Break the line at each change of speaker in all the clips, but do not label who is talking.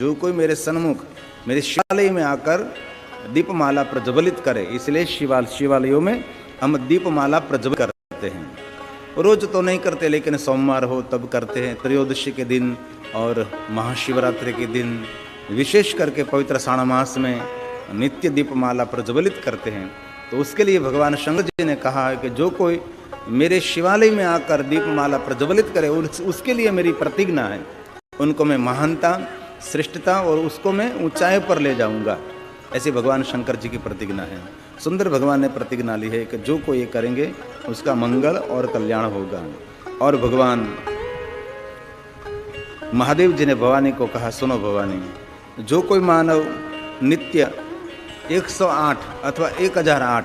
जो कोई मेरे सन्मुख मेरे शिवालय में आकर दीपमाला प्रज्वलित करे, इसलिए शिवालयों में हम दीपमाला प्रज्वलित करते हैं। रोज तो नहीं करते, लेकिन सोमवार हो तब करते हैं, त्रयोदशी के दिन और महाशिवरात्रि के दिन, विशेष करके पवित्र श्रावण मास में नित्य दीपमाला प्रज्वलित करते हैं। तो उसके लिए भगवान शंकर जी ने कहा है कि जो कोई मेरे शिवालय में आकर दीपमाला प्रज्वलित करे, उसके लिए मेरी प्रतिज्ञा है, उनको मैं महानता, श्रेष्ठता और उसको मैं ऊंचाई पर ले जाऊंगा। ऐसे भगवान शंकर जी की प्रतिज्ञा है। सुंदर भगवान ने प्रतिज्ञा ली है कि जो कोई ये करेंगे उसका मंगल और कल्याण होगा। और भगवान महादेव जी ने भवानी को कहा, सुनो भवानी, जो कोई मानव नित्य 108 अथवा 1008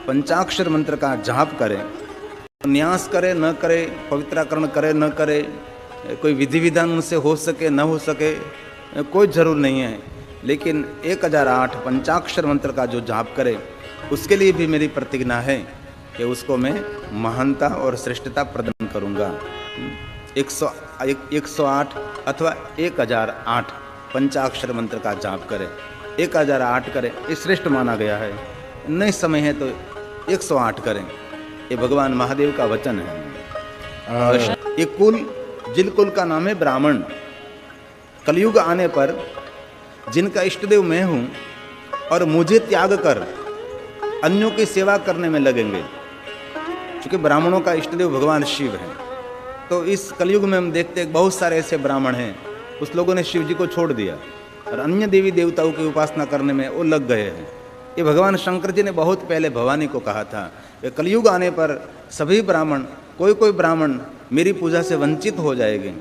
पंचाक्षर मंत्र का जाप करे, न्यास करे न करे, पवित्राकरण करे न करे, कोई विधि विधान उनसे हो सके न हो सके, कोई जरूर नहीं है, लेकिन 1008 पंचाक्षर मंत्र का जो जाप करे, उसके लिए भी मेरी प्रतिज्ञा है कि उसको मैं महानता और श्रेष्ठता प्रदान करूंगा। 108 अथवा 1008 पंचाक्षर मंत्र का जाप करे, 1008 करें, ये श्रेष्ठ माना गया है। नहीं समय है तो 108 करें, ये भगवान महादेव का वचन है। ये कुल, जिन कुल का नाम है ब्राह्मण, कलयुग आने पर जिनका इष्टदेव मैं हूँ और मुझे त्याग कर अन्यों की सेवा करने में लगेंगे, क्योंकि ब्राह्मणों का इष्टदेव भगवान शिव है। तो इस कलयुग में हम देखते हैं बहुत सारे ऐसे ब्राह्मण हैं, उस लोगों ने शिव जी को छोड़ दिया और अन्य देवी देवताओं की उपासना करने में वो लग गए हैं। ये भगवान शंकर जी ने बहुत पहले भवानी को कहा था, कलयुग आने पर सभी ब्राह्मण, कोई ब्राह्मण मेरी पूजा से वंचित हो जाएंगे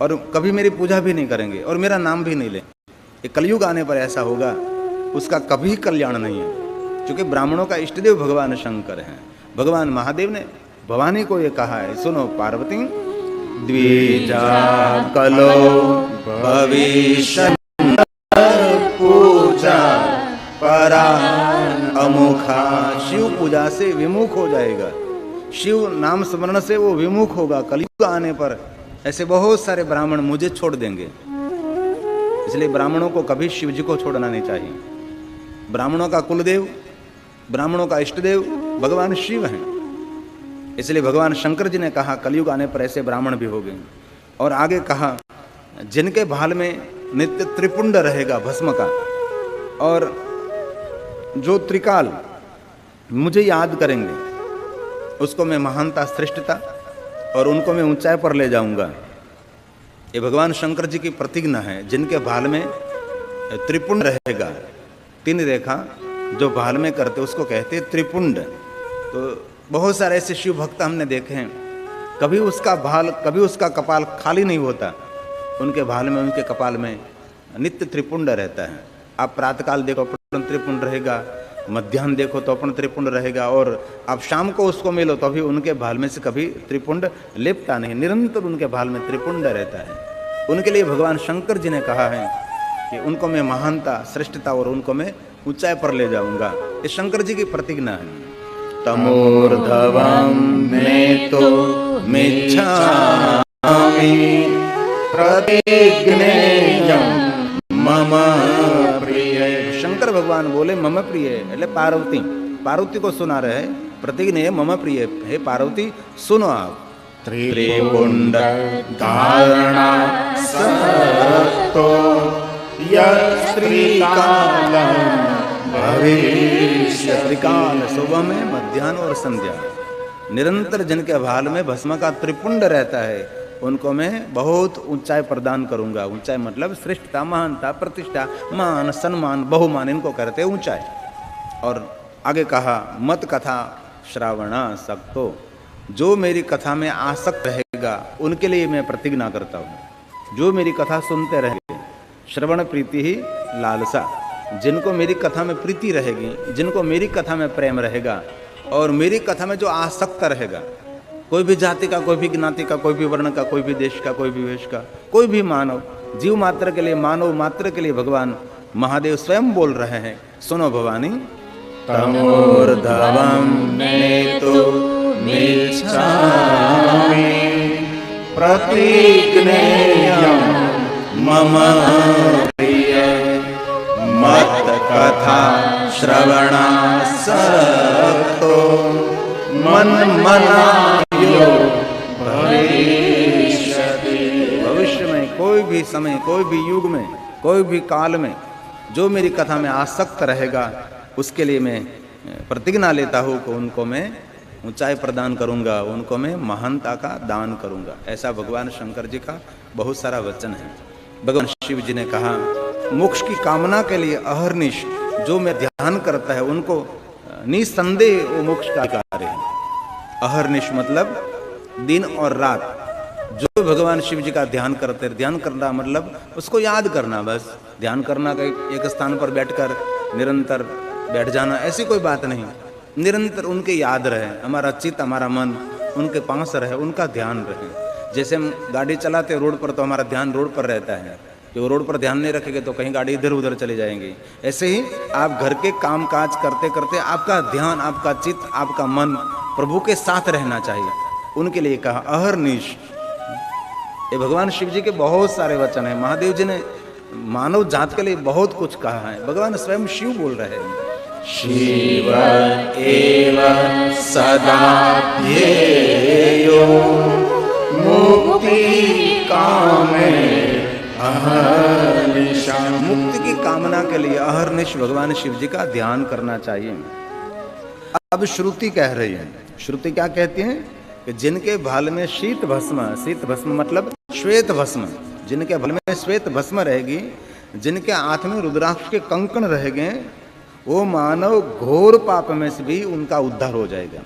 और कभी मेरी पूजा भी नहीं करेंगे और मेरा नाम भी नहीं लें। ये कलयुग आने पर ऐसा होगा, उसका कभी कल्याण नहीं है, क्योंकि ब्राह्मणों का इष्टदेव भगवान शंकर हैं। भगवान महादेव ने भवानी को ये कहा है, सुनो पार्वती, द्विजा कलो भविष्य पूजा परा अमुखा, शिव पूजा से विमुख हो जाएगा, शिव नाम स्मरण से वो विमुख होगा। कलयुग आने पर ऐसे बहुत सारे ब्राह्मण मुझे छोड़ देंगे, इसलिए ब्राह्मणों को कभी शिव जी को छोड़ना नहीं चाहिए। ब्राह्मणों का कुलदेव, ब्राह्मणों का इष्टदेव भगवान शिव हैं, इसलिए भगवान शंकर जी ने कहा कलयुग आने पर ऐसे ब्राह्मण भी होंगे। और आगे कहा, जिनके भाल में नित्य त्रिपुंड रहेगा भस्म का, और जो त्रिकाल मुझे याद करेंगे, उसको मैं महानता, श्रेष्ठता और उनको मैं ऊंचाई पर ले जाऊंगा। ये भगवान शंकर जी की प्रतिज्ञा है। जिनके भाल में त्रिपुंड रहेगा, 3 रेखा जो भाल में करते उसको कहते हैं त्रिपुंड। तो बहुत सारे ऐसे शिव भक्त हमने देखे हैं, कभी उसका भाल, कभी उसका कपाल खाली नहीं होता, उनके भाल में, उनके कपाल में नित्य त्रिपुंड रहता है। आप प्रातःकाल देखो अपन त्रिपुंड रहेगा, मध्याह्न देखो तो अपन त्रिपुंड रहेगा, और आप शाम को उसको मिलो तो भी उनके भाल में से कभी त्रिपुंड लिपटा नहीं, निरंतर उनके भाल में त्रिपुंड रहता है। उनके लिए भगवान शंकर जी ने कहा है कि उनको मैं महानता, श्रेष्ठता और उनको मैं ऊंचाई पर ले जाऊंगा। ये शंकर जी की प्रतिज्ञा है। तमोर्धवं नेतो मिच्छामि प्रतिज्ञेयं मम प्रिय। शंकर भगवान बोले मम प्रिय, એટલે पार्वती, पार्वती को सुना रहे, प्रतिज्ञा मम प्रिय, हे पार्वती सुनो आप। त्रिपुंड धारणा सतो यत्रिकालं भविष्य, त्रिकाल सुबह में, मध्याह्न और संध्या, निरंतर जिनके भाल में भस्म का त्रिपुंड रहता है, उनको मैं बहुत ऊंचाई प्रदान करूंगा। ऊंचाई मतलब श्रेष्ठता, महानता, प्रतिष्ठा, मान, सम्मान, बहुमान, इनको करते हैं ऊंचाई। और आगे कहा, मत कथा श्रावणा सक्तो, जो मेरी कथा में आसक्त रहेगा उनके लिए मैं प्रतिज्ञा करता हूँ। जो मेरी कथा सुनते रहेंगे, श्रवण प्रीति ही लालसा, जिनको मेरी कथा में प्रीति रहेगी, जिनको मेरी कथा में प्रेम रहेगा और मेरी कथा में जो आसक्त रहेगा, कोई भी जाति का, कोई भी ज्ञाति का, कोई भी वर्ण का, कोई भी देश का, कोई भी वेश का, कोई भी मानव, जीव मात्र के लिए, मानव मात्र के लिए भगवान महादेव स्वयं बोल रहे हैं, सुनो भवानी, तमोर्धवं नेतो मिच्छामि प्रतिज्ञेयं मम प्रिय। सकतो मन मनायो भविष्यति। भविष्य में कोई भी समय, कोई भी युग में, कोई भी काल में जो मेरी कथा में आसक्त रहेगा उसके लिए मैं प्रतिज्ञा लेता हूँ कि उनको मैं ऊंचाई प्रदान करूंगा, उनको मैं महानता का दान करूंगा। ऐसा भगवान शंकर जी का बहुत सारा वचन है। भगवान शिव जी ने कहा मोक्ष की कामना के लिए अहर्निश जो मैं ध्यान करता है उनको निसंदेह वो मोक्ष का कार्य है। अहर्निश मतलब दिन और रात जो भगवान शिव जी का ध्यान करते हैं। ध्यान करना मतलब उसको याद करना, बस ध्यान करना का एक स्थान पर बैठकर निरंतर बैठ जाना ऐसी कोई बात नहीं। निरंतर उनके याद रहे, हमारा चित्त हमारा मन उनके पास रहे, उनका ध्यान रहे। जैसे हम गाड़ी चलाते रोड पर तो हमारा ध्यान रोड पर रहता है, जो रोड पर ध्यान नहीं रखेंगे तो कहीं गाड़ी इधर उधर चली जाएंगी। ऐसे ही आप घर के काम काज करते करते आपका ध्यान, आपका चित्त, आपका मन प्रभु के साथ रहना चाहिए। उनके लिए कहा अहर्निश। ये भगवान शिव जी के बहुत सारे वचन हैं। महादेव जी ने मानव जात के लिए बहुत कुछ कहा है। भगवान स्वयं शिव बोल रहे हैं शिव एव सदा ध्येयो मुक्ति कामे अहर्निशा। मुक्ति की कामना के लिए अहर्निश भगवान शिव जी का ध्यान करना चाहिए। अब श्रुति कह रही है, श्रुति क्या कहती है कि जिनके भाल में शीत भस्म मतलब श्वेत भस्म, जिनके भाल में श्वेत भस्म रहेगी, जिनके हाथ में रुद्राक्ष के कंकण रहेंगे, वो मानव घोर पाप में से भी उनका उद्धार हो जाएगा।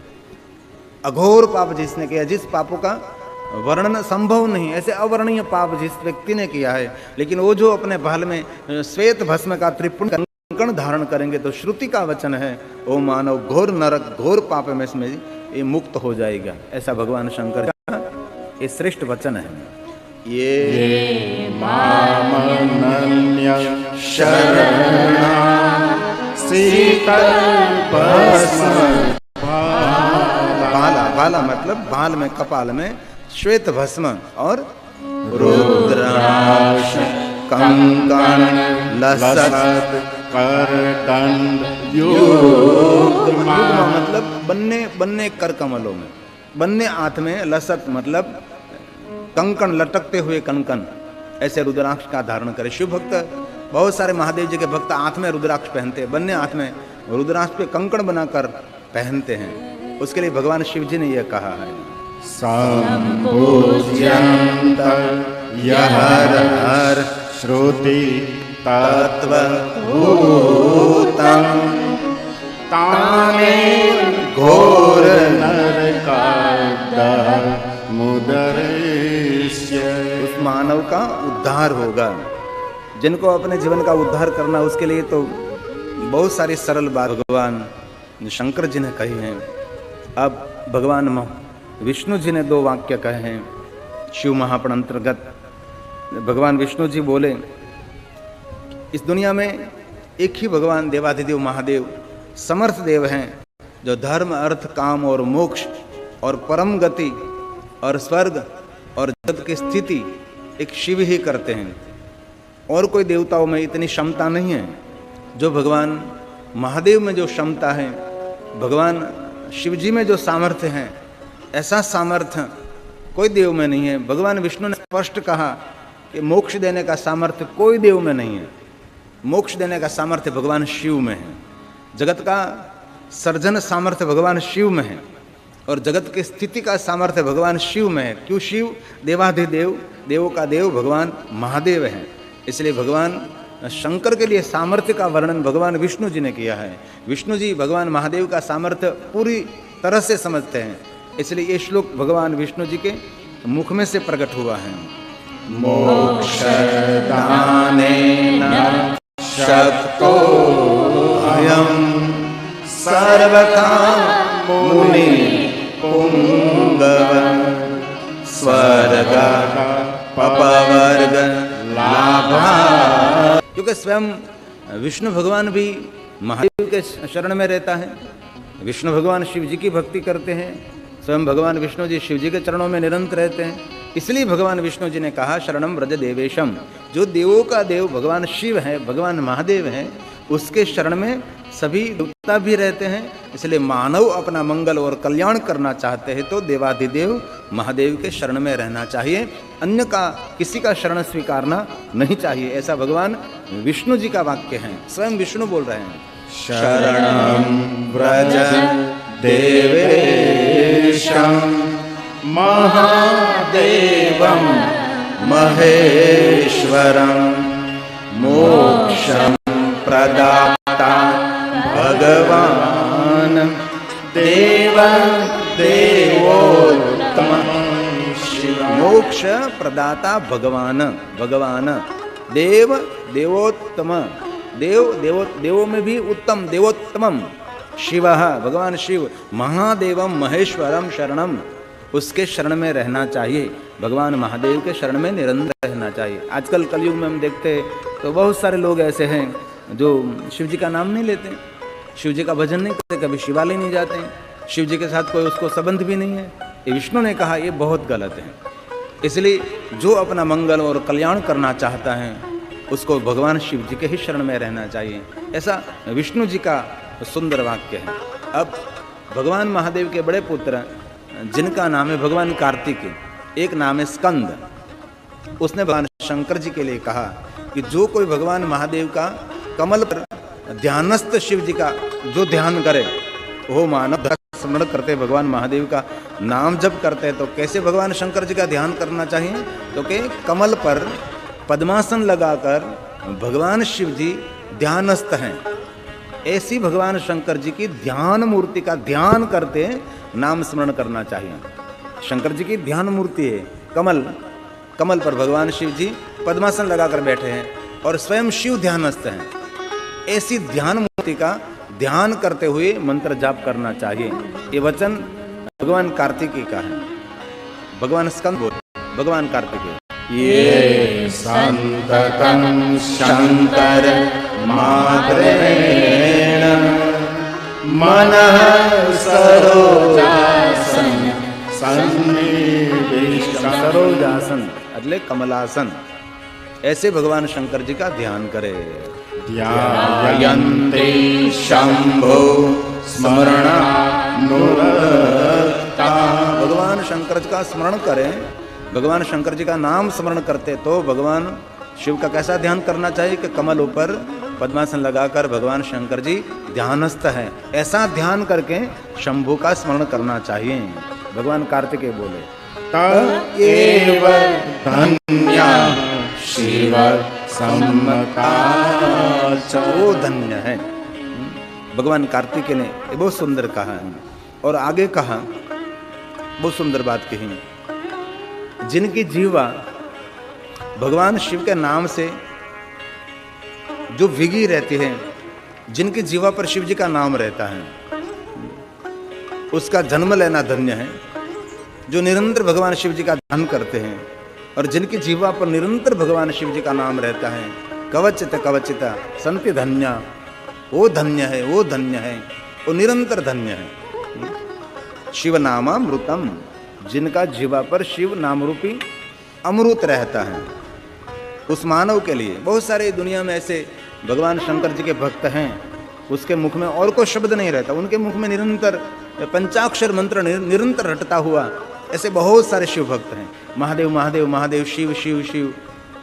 अघोर पाप जिसने किया, जिस पापों का वर्णन संभव नहीं, ऐसे अवर्णनीय पाप जिस व्यक्ति ने किया है, लेकिन वो जो अपने भाल में श्वेत भस्म का त्रिपुण कंकण धारण करेंगे तो श्रुति का वचन है वो मानव घोर नरक घोर पाप में से ये मुक्त हो जाएगा। ऐसा भगवान शंकर का ये श्रेष्ठ वचन है। ये मामनन्य शरणा शीतल भस्म भाला मतलब भाल में कपाल में श्वेत भस्म और रुद्राक्ष कंकण लसत करदंड युग्म मतलब बन्ने कर कमलों में, बन्ने हाथ में, लसत मतलब कंकण लटकते हुए कंकण, ऐसे रुद्राक्ष का धारण करे। शिव भक्त बहुत सारे महादेव जी के भक्त हाथ में रुद्राक्ष पहनते हैं, बन्ने हाथ में रुद्राक्ष पे कंकण बनाकर पहनते हैं। उसके लिए भगवान शिव जी ने यह कहा है संपूज्यन्त यहर श्रुति तत्व भूतं ताने घोर नरकाद मुदरिष्य। उस मानव का उद्धार होगा। जिनको अपने जीवन का उद्धार करना, उसके लिए तो बहुत सारी सरल बात भगवान शंकर जी ने कही हैं। अब भगवान विष्णु जी ने 2 वाक्य कहे हैं शिव महापुराण अंतर्गत। भगवान विष्णु जी बोले इस दुनिया में एक ही भगवान देवाधिदेव महादेव समर्थ देव हैं जो धर्म अर्थ काम और मोक्ष और परम गति और स्वर्ग और जगत की स्थिति एक शिव ही करते हैं। और कोई देवताओं में इतनी क्षमता नहीं है जो भगवान महादेव में जो क्षमता है, भगवान शिव जी में जो सामर्थ्य है, ऐसा सामर्थ्य कोई देव में नहीं है। भगवान विष्णु ने स्पष्ट कहा कि मोक्ष देने का सामर्थ्य कोई देव में नहीं है। मोक्ष देने का सामर्थ्य भगवान शिव में है। जगत का सर्जन सामर्थ्य भगवान शिव में है और जगत की स्थिति का सामर्थ्य भगवान शिव में है। क्यों? शिव देवाधिदेव, देवों का देव भगवान महादेव है। इसलिए भगवान शंकर के लिए सामर्थ्य का वर्णन भगवान विष्णु जी ने किया है। विष्णु जी भगवान महादेव का सामर्थ्य पूरी तरह से समझते हैं, इसलिए ये श्लोक भगवान विष्णु जी के मुख में से प्रकट हुआ है। मोक्ष दानेन शक्तो अयं सर्वथा मुनि पुंगव स्वर्ग पपवर्ग लाभा। क्योंकि स्वयं विष्णु भगवान भी महादेव के शरण में रहता है। विष्णु भगवान शिव जी की भक्ति करते हैं। स्वयं भगवान विष्णु जी शिव जी के चरणों में निरंतर रहते हैं। इसलिए भगवान विष्णु जी ने कहा शरणम व्रज देवेशम, जो देवों का देव भगवान शिव है, भगवान महादेव हैं, उसके शरण में सभी देवता भी रहते हैं। इसलिए मानव अपना मंगल और कल्याण करना चाहते हैं तो देवाधिदेव महादेव के शरण में रहना चाहिए, अन्य का किसी का शरण स्वीकारना नहीं चाहिए। ऐसा भगवान विष्णु जी का वाक्य है, स्वयं विष्णु बोल रहे हैं।
शरणं व्रज देवेशं महादेवं महेश्वरं मोक्षं प्रदाता भगवान देव देवोत्तम शिव।
मोक्ष प्रदाता भगवान, भगवान देव देवोत्तम, देवों में भी उत्तम, देवोत्तमम शिव, भगवान शिव, महादेवम महेश्वरम शरणम, उसके शरण में रहना चाहिए, भगवान महादेव के शरण में निरंतर रहना चाहिए। आजकल कलयुग में हम देखते हैं तो बहुत सारे लोग ऐसे हैं जो शिव जी का नाम नहीं लेते, शिव जी का भजन नहीं करते, कभी शिवालय नहीं जाते हैं, शिव जी के साथ कोई उसको संबंध भी नहीं है। ये विष्णु ने कहा ये बहुत गलत है। इसलिए जो अपना मंगल और कल्याण करना चाहता है उसको भगवान शिव जी के ही शरण में रहना चाहिए, ऐसा विष्णु जी का सुंदर वाक्य है। अब भगवान महादेव के बड़े पुत्र जिनका नाम है भगवान कार्तिकेय, एक नाम है स्कंद, उसने भगवान शंकर जी के लिए कहा कि जो कोई भगवान महादेव का कमल पर ध्यानस्थ शिव जी का जो ध्यान करे, वो मानव स्मरण करते भगवान महादेव का नाम जप करते हैं। तो कैसे भगवान शंकर जी का ध्यान करना चाहिए, तो कि कमल पर पद्मासन लगाकर भगवान शिव जी ध्यानस्थ हैं, ऐसी भगवान शंकर जी की ध्यान मूर्ति का ध्यान करते नाम स्मरण करना चाहिए। शंकर जी की ध्यान मूर्ति है कमल, कमल पर भगवान शिव जी पद्मासन लगाकर बैठे हैं और स्वयं शिव ध्यानस्थ हैं, ऐसी ध्यान मूर्ति का ध्यान करते हुए मंत्र जाप करना चाहिए। ये वचन भगवान कार्तिकेय का है, भगवान स्कंद बोल, भगवान कार्तिकेय।
ये संततं शंकर मात्रेण मनः सरोजासन सन्निविष्टं,
सरोजासन એટલે कमलासन, ऐसे भगवान शंकर जी का ध्यान करे।
ध्यायन्ते शंभो स्मरणानुरक्ता,
भगवान शंकर जी का स्मरण करें, भगवान शंकर जी का नाम स्मरण करते तो भगवान शिव का कैसा ध्यान करना चाहिए कि कमल ऊपर पद्मासन लगाकर भगवान शंकर जी ध्यानस्थ है, ऐसा ध्यान करके शंभु का स्मरण करना चाहिए। भगवान कार्तिकेय बोले
तएव धन्या शिव सम्मता च,
वो धन्य है। भगवान कार्तिकेय ने ये बहुत सुंदर कहा है और आगे कहा, बहुत सुंदर बात कही, जिनकी जीवा भगवान शिव के नाम से जो विगी रहती है, जिनकी जीवा पर शिव जी का नाम रहता है, उसका जन्म लेना धन्य है। जो निरंतर भगवान शिव जी का ध्यान करते हैं और जिनकी जीवा पर निरंतर भगवान शिव जी का नाम रहता है, कवचित कवचिता संति धन्या, वो धन्य है, वो धन्य है, वो निरंतर धन्य है। शिव नामामृतम, जिनका जीवा पर शिव नाम रूपी अमृत रहता है, उस मानव के लिए। बहुत सारे दुनिया में ऐसे भगवान शंकर जी के भक्त हैं, उसके मुख में और कोई शब्द नहीं रहता, उनके मुख में निरंतर पंचाक्षर मंत्र निरंतर रटता हुआ, ऐसे बहुत सारे शिव भक्त हैं। महादेव महादेव महादेव, शिव शिव शिव,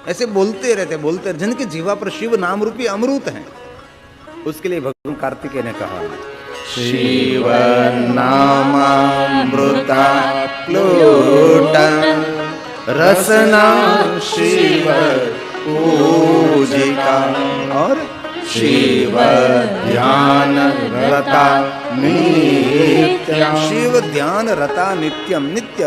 ऐसे बोलते रहते, जिनकी जीवा पर शिव नाम रूपी अमृत है, उसके लिए भगवान कार्तिकेय ने कहा
शिव नामामृता प्लुटा रसना शिव पूजिका,
और
शिव ध्यान रता नित्यम,
शिव ध्यान रता नित्यम, नित्य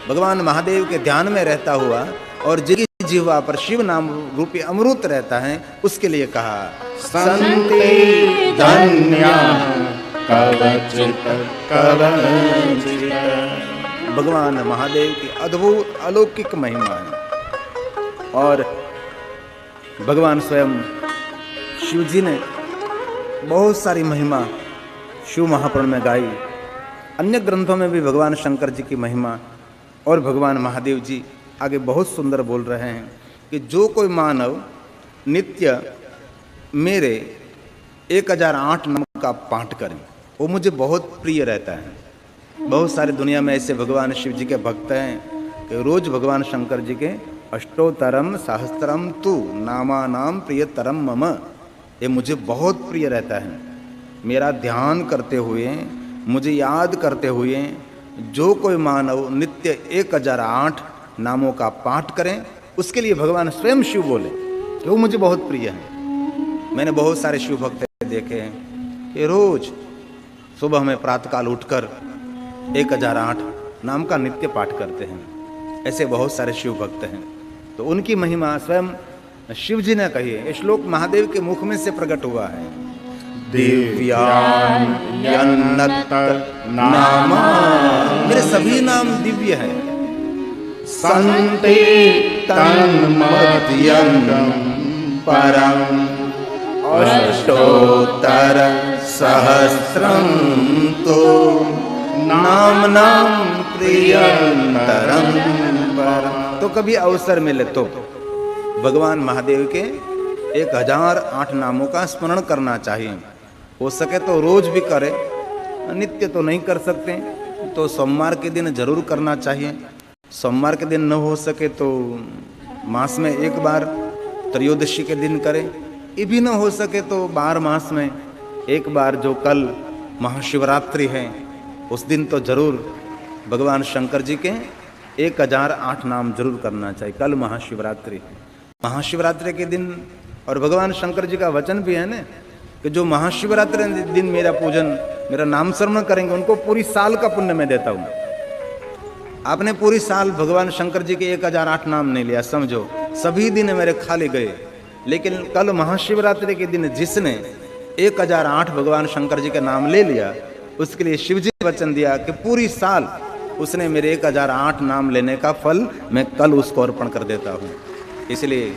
भगवान महादेव के ध्यान में रहता हुआ और जिसकी जीवा पर शिव नाम रूपी अमृत रहता है, उसके लिए कहा
संति धन्या कवचित कवचित।
भगवान महादेव की अद्भुत अलौकिक महिमा है और भगवान स्वयं शिव जी ने बहुत सारी महिमा शिव महापुराण में गाई। अन्य ग्रंथों में भी भगवान शंकर जी की महिमा और भगवान महादेव जी आगे बहुत सुंदर बोल रहे हैं कि जो कोई मानव नित्य मेरे 1008 नाम का पाठ करें वो मुझे बहुत प्रिय रहता है। बहुत सारी दुनिया में ऐसे भगवान शिव जी के भक्त हैं कि रोज भगवान शंकर जी के अष्टोत्तरम सहस्त्रम तु नामानाम प्रियतरम मम, ये मुझे बहुत प्रिय रहता है। मेरा ध्यान करते हुए, मुझे याद करते हुए जो कोई मानव नित्य 1008 नामों का पाठ करें उसके लिए भगवान स्वयं शिव बोले कि वो मुझे बहुत प्रिय है। मैंने बहुत सारे शिव भक्त देखे हैं कि रोज सुबह में प्रातःकाल उठकर 1008 नाम का नित्य पाठ करते हैं। ऐसे बहुत सारे शिव भक्त हैं। तो उनकी महिमा स्वयं शिव जी ने कही है। ये श्लोक महादेव के मुख में से प्रकट हुआ है। दिव्यान्यन्नत नामा, मेरे सभी नाम दिव्य है।
संते तन्मध्यंगम परम अष्टोत्तर सहस्रम तो नाम प्रियतरम परम।
तो कभी अवसर मिले तो भगवान महादेव के 1008 नामों का स्मरण करना चाहिए। हो सके तो रोज भी करें, नित्य तो नहीं कर सकते तो सोमवार के दिन जरूर करना चाहिए। सोमवार के दिन न हो सके तो मास में एक बार त्रयोदशी के दिन करें। ये भी न हो सके तो 12 मास में एक बार, जो कल महाशिवरात्रि है उस दिन तो जरूर भगवान शंकर जी के 1008 नाम जरूर करना चाहिए। कल महाशिवरात्रि है, महाशिवरात्रि के दिन, और भगवान शंकर जी का वचन भी है ना कि जो महाशिवरात्रि दिन मेरा पूजन, मेरा नाम स्मरण करेंगे उनको पूरी साल का पुण्य मैं देता हूँ। आपने पूरी साल भगवान शंकर जी के 1008 नाम नहीं लिया, समझो सभी दिन मेरे खाली गए। लेकिन कल महाशिवरात्रि के दिन जिसने 1008 भगवान शंकर जी का नाम ले लिया उसके लिए शिव जी ने वचन दिया कि पूरी साल उसने मेरे 1008 नाम लेने का फल मैं कल उसको अर्पण कर देता हूँ। इसलिए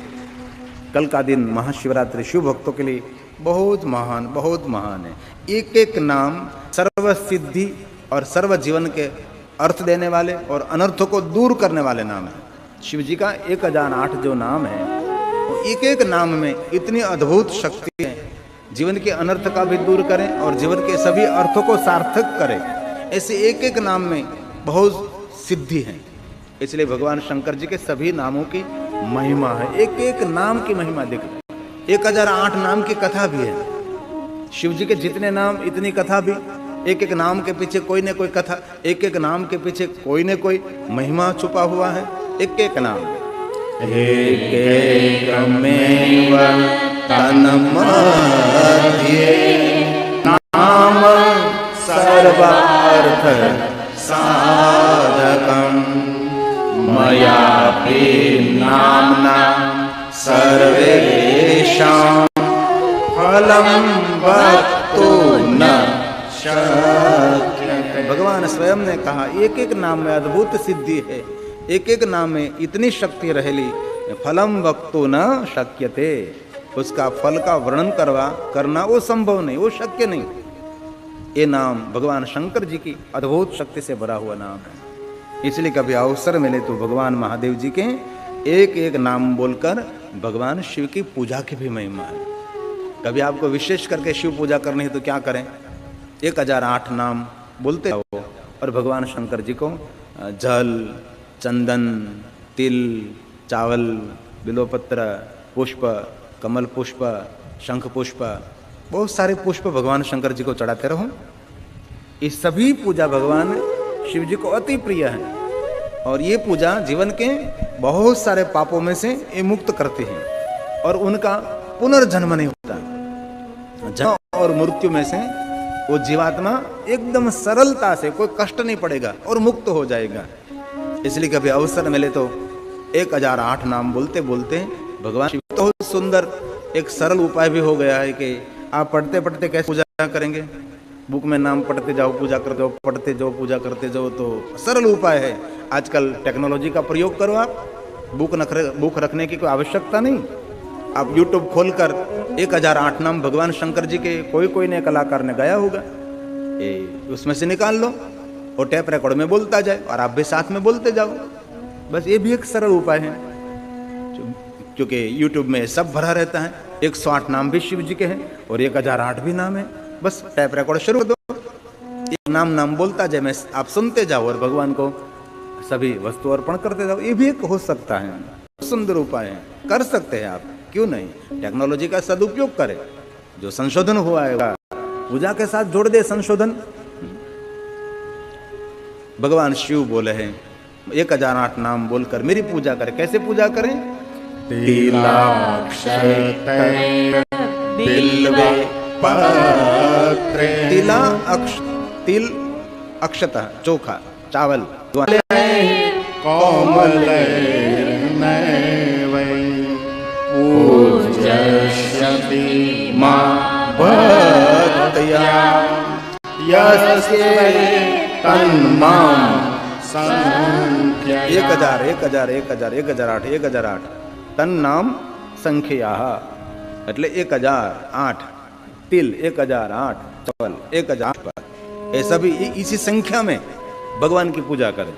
कल का दिन महाशिवरात्रि शिव भक्तों के लिए बहुत महान है। एक एक नाम सर्व सिद्धि और सर्व जीवन के अर्थ देने वाले और अनर्थों को दूर करने वाले नाम है। शिव जी का 1008 जो नाम है, वो एक एक नाम में इतनी अद्भुत शक्ति है, जीवन के अनर्थ का भी दूर करें और जीवन के सभी अर्थों को सार्थक करें। ऐसे एक एक नाम में बहुत सिद्धि है। इसलिए भगवान शंकर जी के सभी नामों की महिमा है। एक एक नाम की महिमा देख, 1008 नाम की कथा भी है। शिव जी के जितने नाम इतनी कथा भी। एक एक नाम के पीछे कोई न कोई कथा, एक एक नाम के पीछे कोई न कोई महिमा छुपा हुआ है। एक एक नाम
एक एकमेव तन्मध्ये नाम सर्वार्थ साधकम मयापि नाम्ना सर्वेषां फलं वक्तुं न शक्यते।
भगवान स्वयं ने कहा एक एक नाम में अद्भुत सिद्धि है, एक एक नाम में इतनी शक्ति रहेली, फलम वक्तु न शक्यते, उसका फल का वर्णन करना वो संभव नहीं, वो शक्य नहीं। ये नाम भगवान शंकर जी की अद्भुत शक्ति से भरा हुआ नाम है। इसलिए कभी अवसर मिले तो भगवान महादेव जी के एक एक नाम बोलकर भगवान शिव की पूजा की भी महिमा है। कभी आपको विशेष करके शिव पूजा करनी है तो क्या करें, 1008 नाम बोलते हो और भगवान शंकर जी को जल, चंदन, तिल, चावल, बिल्वपत्र, पुष्प, कमल पुष्प, शंख पुष्प, बहुत सारे पुष्प भगवान शंकर जी को चढ़ाते रहो। ये सभी पूजा भगवान शिव जी को अति प्रिय है और ये पूजा जीवन के बहुत सारे पापों में से ये मुक्त करती है और उनका पुनर्जन्म नहीं होता। जन्म और मृत्यु में से वो जीवात्मा एकदम सरलता से, कोई कष्ट नहीं पड़ेगा और मुक्त हो जाएगा। इसलिए कभी अवसर मिले तो 1008 नाम बोलते बोलते भगवान शिव तो सुंदर एक सरल उपाय भी हो गया है कि आप पढ़ते पढ़ते कैसे पूजा करेंगे। बुक में नाम पढ़ते जाओ, पूजा करते जाओ, पढ़ते जाओ, पूजा करते जाओ, तो सरल उपाय है। आजकल टेक्नोलॉजी का प्रयोग करो, आप बुक रखने की कोई आवश्यकता नहीं। आप YouTube खोलकर 1008 नाम भगवान शंकर जी के कोई ने कलाकार ने गाया होगा, उसमें से निकाल लो और टेप रिकॉर्ड में बोलता जाए और आप भी साथ में बोलते जाओ। बस ये भी एक सरल उपाय है, क्योंकि YouTube में सब भरा रहता है। 108 नाम भी शिव जी के हैं और 1008 भी नाम है। बस टैप रिकॉर्ड शुरू कर दो, एक नाम बोलता जाए, मैं आप सुनते जाओ और भगवान को सभी वस्तु अर्पण करते जाओ। ये भी एक हो सकता है, सुंदर उपाय है, कर सकते हैं आप, क्यों नहीं। टेक्नोलॉजी का सदुपयोग करें, जो संशोधन हुआ है पूजा के साथ जोड़ दे संशोधन। भगवान शिव बोले हैं 1008 नाम बोलकर मेरी पूजा करें। कैसे पूजा करें? तिल अक्षता चोखा चावल एक हजार आठ तन नाम संख्या એટલે 1008 तिल 1008 चावल 1008 ये सभी इसी संख्या में भगवान की पूजा करें।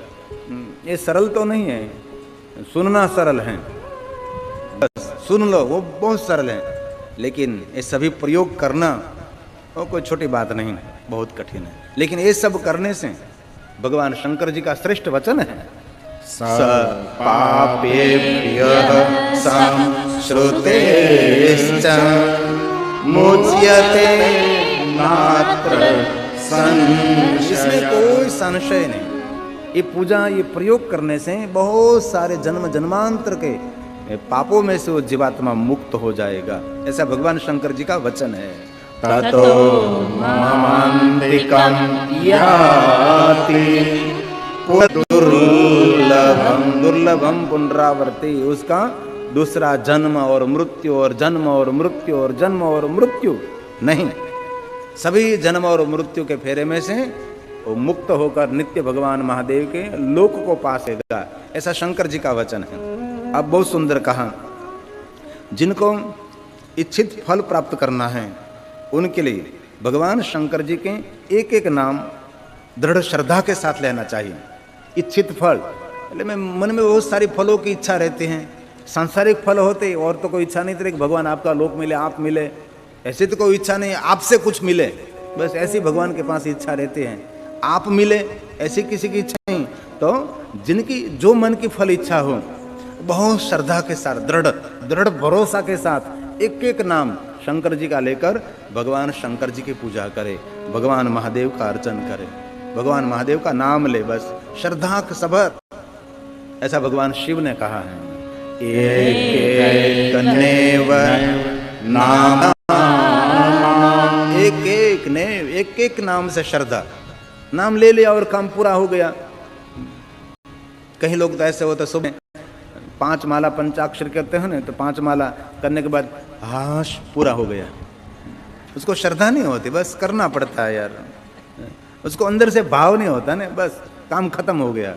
ये सरल तो नहीं है, सुनना सरल है, बस सुन लो वो बहुत सरल है, लेकिन ये सभी प्रयोग करना वो कोई छोटी बात नहीं, बहुत कठिन है। लेकिन ये सब करने से भगवान शंकर जी का श्रेष्ठ वचन है, स पापेभ्यः संश्रुतेश्च मुच्यते नात्र संशय। इसमें कोई संशय नहीं। ये पूजा, ये प्रयोग करने से बहुत सारे जन्म जन्मांतर के पापों में से वो जीवात्मा मुक्त हो जाएगा, ऐसा भगवान शंकर जी का वचन है। ततो ममान्तिकं याति दुर्लभम पुनरावर्ती। उसका दूसरा जन्म और मृत्यु और जन्म और मृत्यु और जन्म और मृत्यु नहीं, सभी जन्म और मृत्यु के फेरे में से वो मुक्त होकर नित्य भगवान महादेव के लोक को पासेगा, ऐसा शंकर जी का वचन है। अब बहुत सुंदर कहा, जिनको इच्छित फल प्राप्त करना है उनके लिए भगवान शंकर जी के एक एक नाम दृढ़ श्रद्धा के साथ लेना चाहिए। इच्छित फल, में मन में बहुत सारी फलों की इच्छा रहती है, सांसारिक फल होते और तो कोई इच्छा नहीं थी कि भगवान आपका लोक मिले, आप मिले, ऐसे तो कोई इच्छा नहीं आपसे कुछ मिले, बस ऐसी भगवान के पास इच्छा रहती है, आप मिले ऐसी किसी की इच्छा नहीं। तो जिनकी जो मन की फल इच्छा हो बहुत श्रद्धा के साथ दृढ़ भरोसा के साथ एक एक नाम शंकर जी का लेकर भगवान शंकर जी की पूजा करे, भगवान महादेव का अर्चन करे, भगवान महादेव का नाम ले, बस श्रद्धा के सबर, ऐसा भगवान शिव ने कहा है। एक एक नाम से श्रद्धा, नाम ले लिया और काम पूरा हो गया। कहीं लोग तो ऐसे होते सुबह 5 माला पंचाक्षर करते हैं ना, तो 5 माला करने के बाद हाश पूरा हो गया, उसको श्रद्धा नहीं होती, बस करना पड़ता है यार, उसको अंदर से भाव नहीं होता ना, बस काम खत्म हो गया।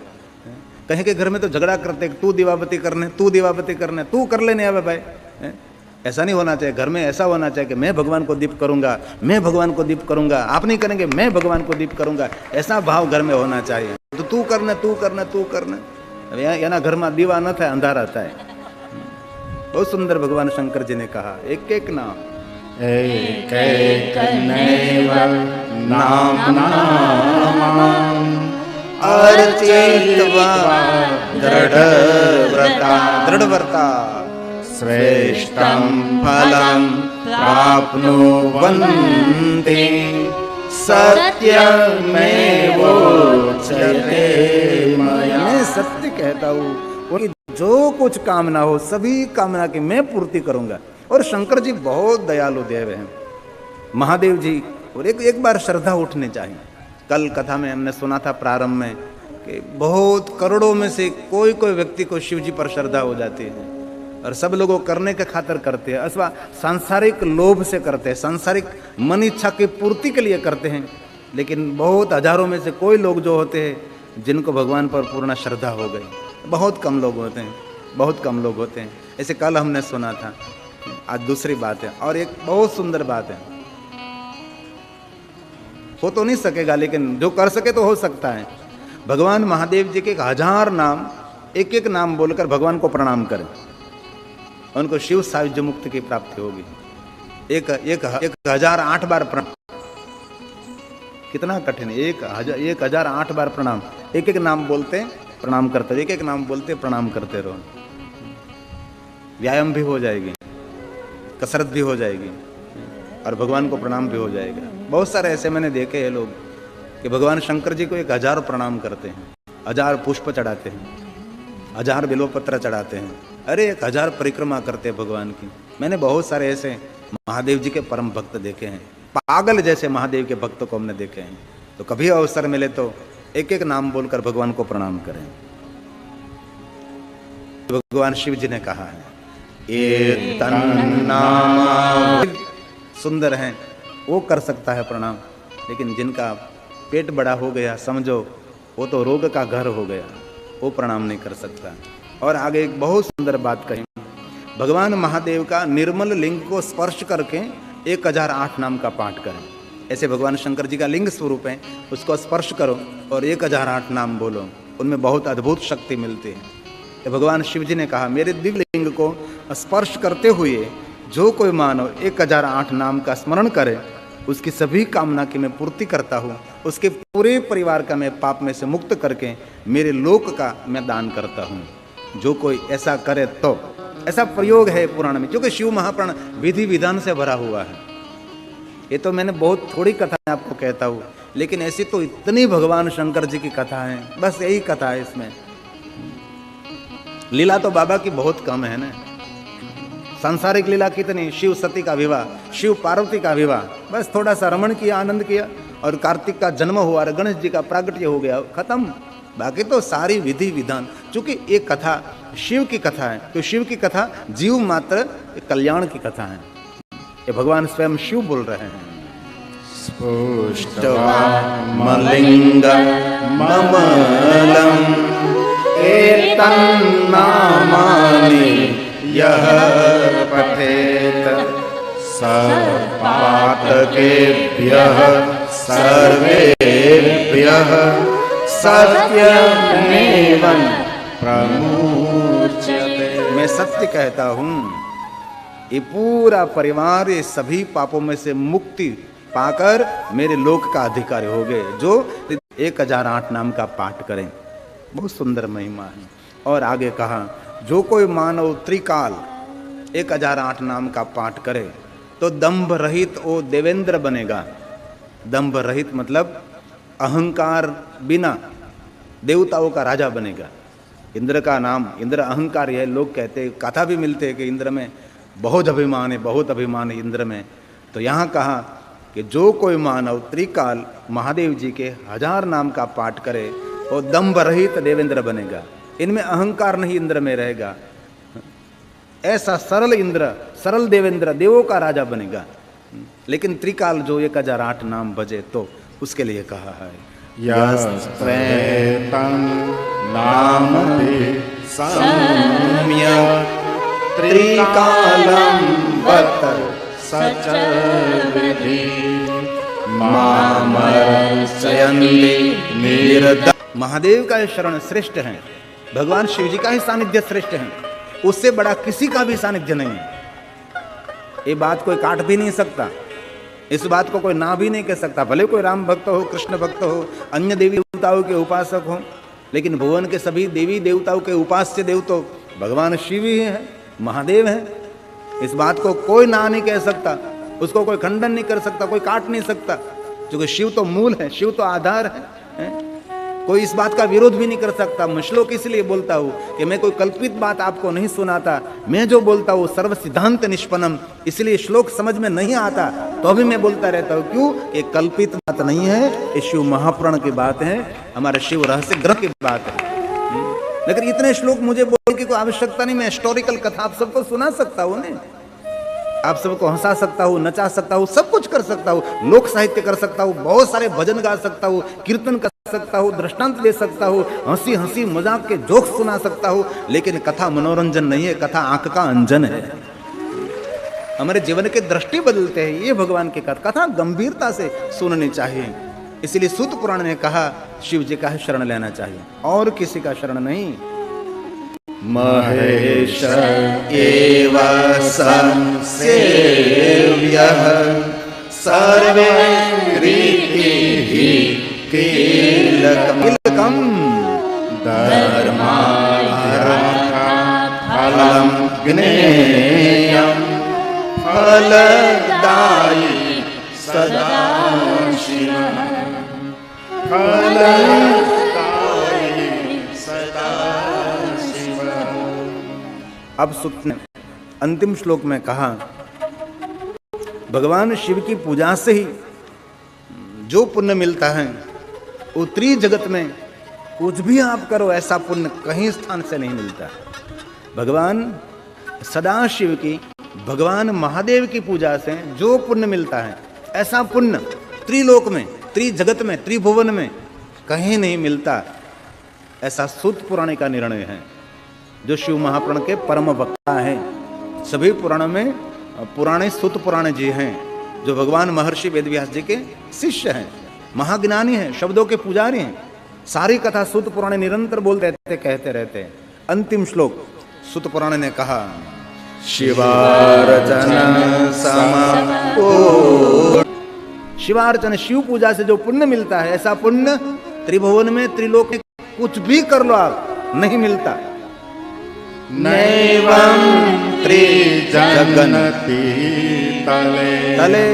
कहीं के घर में तो झगड़ा करते, तू दीवाबत्ती करने, तू दीवाबत्ती करने, तू कर लेने आवे भाई, ऐसा नहीं होना चाहिए। घर में ऐसा होना चाहिए कि मैं भगवान को दीप करूंगा, मैं भगवान को दीप करूंगा, आप नहीं करेंगे मैं भगवान को दीप करूंगा, ऐसा भाव घर में होना चाहिए। तो तू करना, तू करना, तू करना, याना घर में दीवा न था, अंधारा था। बहुत सुंदर भगवान शंकर जी ने कहा, एक एक नाम, एक एक नाम अर्चित्वा दृढ़ व्रता श्रेष्ठं फलं प्राप्नुवन्ति सत्यमेवोच्यते। मैं सत्य कहता हूँ, जो कुछ कामना हो सभी कामना की मैं पूर्ति करूंगा। और शंकर जी बहुत दयालु देव हैं, महादेव जी, और एक बार श्रद्धा उठनी चाहिए। कल कथा में हमने सुना था प्रारंभ में कि बहुत करोड़ों में से कोई कोई व्यक्ति को शिव जी पर श्रद्धा हो जाती है, और सब लोगों करने के खातिर करते हैं, अथवा सांसारिक लोभ से करते हैं, सांसारिक मन इच्छा की पूर्ति के लिए करते हैं। लेकिन बहुत हजारों में से कोई लोग जो होते हैं जिनको भगवान पर पूर्ण श्रद्धा हो गई, बहुत कम लोग होते हैं, बहुत कम लोग होते हैं। ऐसे कल हमने सुना था, आज दूसरी बात है। और एक बहुत सुंदर बात है, हो तो नहीं सकेगा लेकिन जो कर सके तो हो सकता है। भगवान महादेव जी के 1000 नाम एक एक नाम बोलकर भगवान को प्रणाम करें, उनको शिव सायुज्य मुक्ति की प्राप्ति होगी। 1008 बार प्रणाम, कितना कठिन है। 1008 बार प्रणाम, एक एक नाम बोलते प्रणाम करते, एक एक नाम बोलते प्रणाम करते रहो। व्यायाम भी हो जाएगी, कसरत भी हो जाएगी और भगवान को प्रणाम भी हो जाएगा। बहुत सारे ऐसे मैंने देखे हैं लोग कि भगवान शंकर जी को 1000 प्रणाम करते हैं, 1000 पुष्प चढ़ाते हैं, 1000 बिल्वपत्र चढ़ाते हैं, अरे 1000 परिक्रमा करते हैं भगवान की। मैंने बहुत सारे ऐसे महादेव जी के परम भक्त देखे हैं, पागल जैसे महादेव के भक्त को हमने देखे हैं। तो कभी अवसर मिले तो एक एक नाम बोलकर भगवान को प्रणाम करें। भगवान शिव जी ने कहा है ये तन्नाम, सुंदर हैं वो कर सकता है प्रणाम, लेकिन जिनका पेट बड़ा हो गया समझो वो तो रोग का घर हो गया, वो प्रणाम नहीं कर सकता। और आगे एक बहुत सुंदर बात कही, भगवान महादेव का निर्मल लिंग को स्पर्श करके 1008 नाम का पाठ करें। ऐसे भगवान शंकर जी का लिंग स्वरूप है, उसको स्पर्श करो और 1008 नाम बोलो, उनमें बहुत अद्भुत शक्ति मिलती है। तो भगवान शिव जी ने कहा मेरे दिव्य लिंग को स्पर्श करते हुए जो कोई मानव 1008 नाम का स्मरण करे उसकी सभी कामना की मैं पूर्ति करता हूँ, उसके पूरे परिवार का मैं पाप में से मुक्त करके मेरे लोक का मैं दान करता हूँ। जो कोई ऐसा करे तो, ऐसा प्रयोग है पुराण में, क्योंकि शिव महापुराण विधि विधान से भरा हुआ है। ये तो मैंने बहुत थोड़ी कथा आपको कहता हूँ, लेकिन ऐसी तो इतनी भगवान शंकर जी की कथा है, बस यही कथा है इसमें। लीला तो बाबा की बहुत कम है ना। सांसारिक लीला कितनी, शिव सती का विवाह, शिव पार्वती का विवाह, बस थोड़ा सा रमण किया, आनंद किया, और कार्तिक का जन्म हुआ और गणेश जी का प्रागट्य हो गया, खत्म। बाकी तो सारी विधि विधान, चूंकि एक कथा शिव की कथा है तो शिव की कथा जीव मात्र कल्याण की कथा है। ये भगवान स्वयं शिव बोल रहे हैं।
मलिंग ममलम एतन्नामानि यः पठेत सर्वपातकेभ्यः सर्वेभ्यः सत्यमेव प्रमुच्यते।
मैं सत्य कहता हूँ, ये पूरा परिवार ये सभी पापों में से मुक्ति पाकर मेरे लोक का अधिकारी हो गए जो 1008 नाम का पाठ करें। बहुत सुंदर महिमा है। और आगे कहा जो कोई मानव त्रिकाल 1008 नाम का पाठ करे तो दंभ रहित वो देवेंद्र बनेगा। दंभ रहित मतलब अहंकार बिना देवताओं का राजा बनेगा। इंद्र का नाम, इंद्र अहंकार है, लोग कहते, कथा भी मिलते हैं कि इंद्र में बहुत अभिमान है, बहुत अभिमान है इंद्र में। तो यहाँ कहा कि जो कोई मानव त्रिकाल महादेव जी के 1000 नाम का पाठ करे वो दंभ रहित देवेंद्र बनेगा। इनमें अहंकार नहीं इंद्र में रहेगा। ऐसा सरल इंद्र, सरल देवेंद्र, देवों का राजा बनेगा। लेकिन त्रिकाल जो 1008 नाम बजे तो उसके लिए कहा है
यस्त्रेतं नामति सम्यक् त्रिकालं बत सच विधि मामर्चयन्ति निर्द।
महादेव का ये शरण श्रेष्ठ है, भगवान शिव जी का ही सानिध्य श्रेष्ठ है, उससे बड़ा किसी का भी सानिध्य नहीं है। ये बात कोई काट भी नहीं सकता, इस बात को कोई ना भी नहीं कह सकता। भले कोई राम भक्त हो, कृष्ण भक्त हो, अन्य देवी देवताओं के उपासक हो, लेकिन भुवन के सभी देवी देवताओं के उपास्य देव तो भगवान शिव ही है, महादेव है। इस बात को कोई ना नहीं कह सकता, उसको कोई खंडन नहीं कर सकता, कोई काट नहीं सकता, क्योंकि शिव तो मूल है, शिव तो आधार है। कोई इस बात का विरोध भी नहीं कर सकता। मैं श्लोक इसलिए बोलता हूँ कि मैं कोई कल्पित बात आपको नहीं सुनाता, मैं जो बोलता हूँ सर्व सिद्धांत निष्पन्नम, इसलिए श्लोक समझ में नहीं आता तो अभी मैं बोलता रहता हूँ। क्यों? ये कल्पित बात नहीं है, ये शिव महापुराण की बात है, हमारे शिव रहस्य ग्रंथ की बात है। लेकिन इतने श्लोक मुझे बोलने की कोई आवश्यकता नहीं, मैं हिस्टोरिकल कथा आप सबको सुना सकता हूँ ना, आप सबको हंसा सकता हूँ, नचा सकता हूँ, सब कुछ कर सकता हूँ, लोक साहित्य कर सकता हूँ, बहुत सारे भजन गा सकता हूँ, कीर्तन कर सकता हूँ, दृष्टांत दे सकता हूँ, हंसी हंसी मजाक के जोक सुना सकता हूँ, लेकिन कथा मनोरंजन नहीं है, कथा आंख का अंजन है। हमारे जीवन के दृष्टि बदलते हैं, ये भगवान की कथा गंभीरता से सुननी चाहिए। इसलिए सूत पुराण ने कहा शिव जी का शरण लेना चाहिए और किसी का शरण नहीं।
महेश एव संसेव्यः सर्वैरिः कीलकम् धर्मार्थफलं ज्ञेयं फलदायी सदा शिवः फलदायी सदा शिवः।
अब सुत ने अंतिम श्लोक में कहा, भगवान शिव की पूजा से ही जो पुण्य मिलता है वो त्रिजगत में कुछ भी आप करो ऐसा पुण्य कहीं स्थान से नहीं मिलता। भगवान सदाशिव की, भगवान महादेव की पूजा से जो पुण्य मिलता है ऐसा पुण्य त्रिलोक में, त्रिजगत में, त्रिभुवन में कहीं नहीं मिलता। ऐसा सूत पुराण का निर्णय है, जो शिव महापुराण के परम वक्ता हैं। सभी पुराणों में पुराणे सूत पुराण जी हैं, जो भगवान महर्षि वेदव्यास जी के शिष्य हैं, महाज्ञानी हैं, शब्दों के पुजारी हैं। सारी कथा सूत पुराण निरंतर बोलते रहते, कहते रहते हैं। अंतिम श्लोक सूत पुराण ने कहा,
शिवार्चन समो,
शिवार्चन शिव पूजा से जो पुण्य मिलता है ऐसा पुण्य त्रिभुवन में, त्रिलोक में कुछ भी कर लो आप नहीं मिलता।
नैवं त्रिजगन्ति
तले,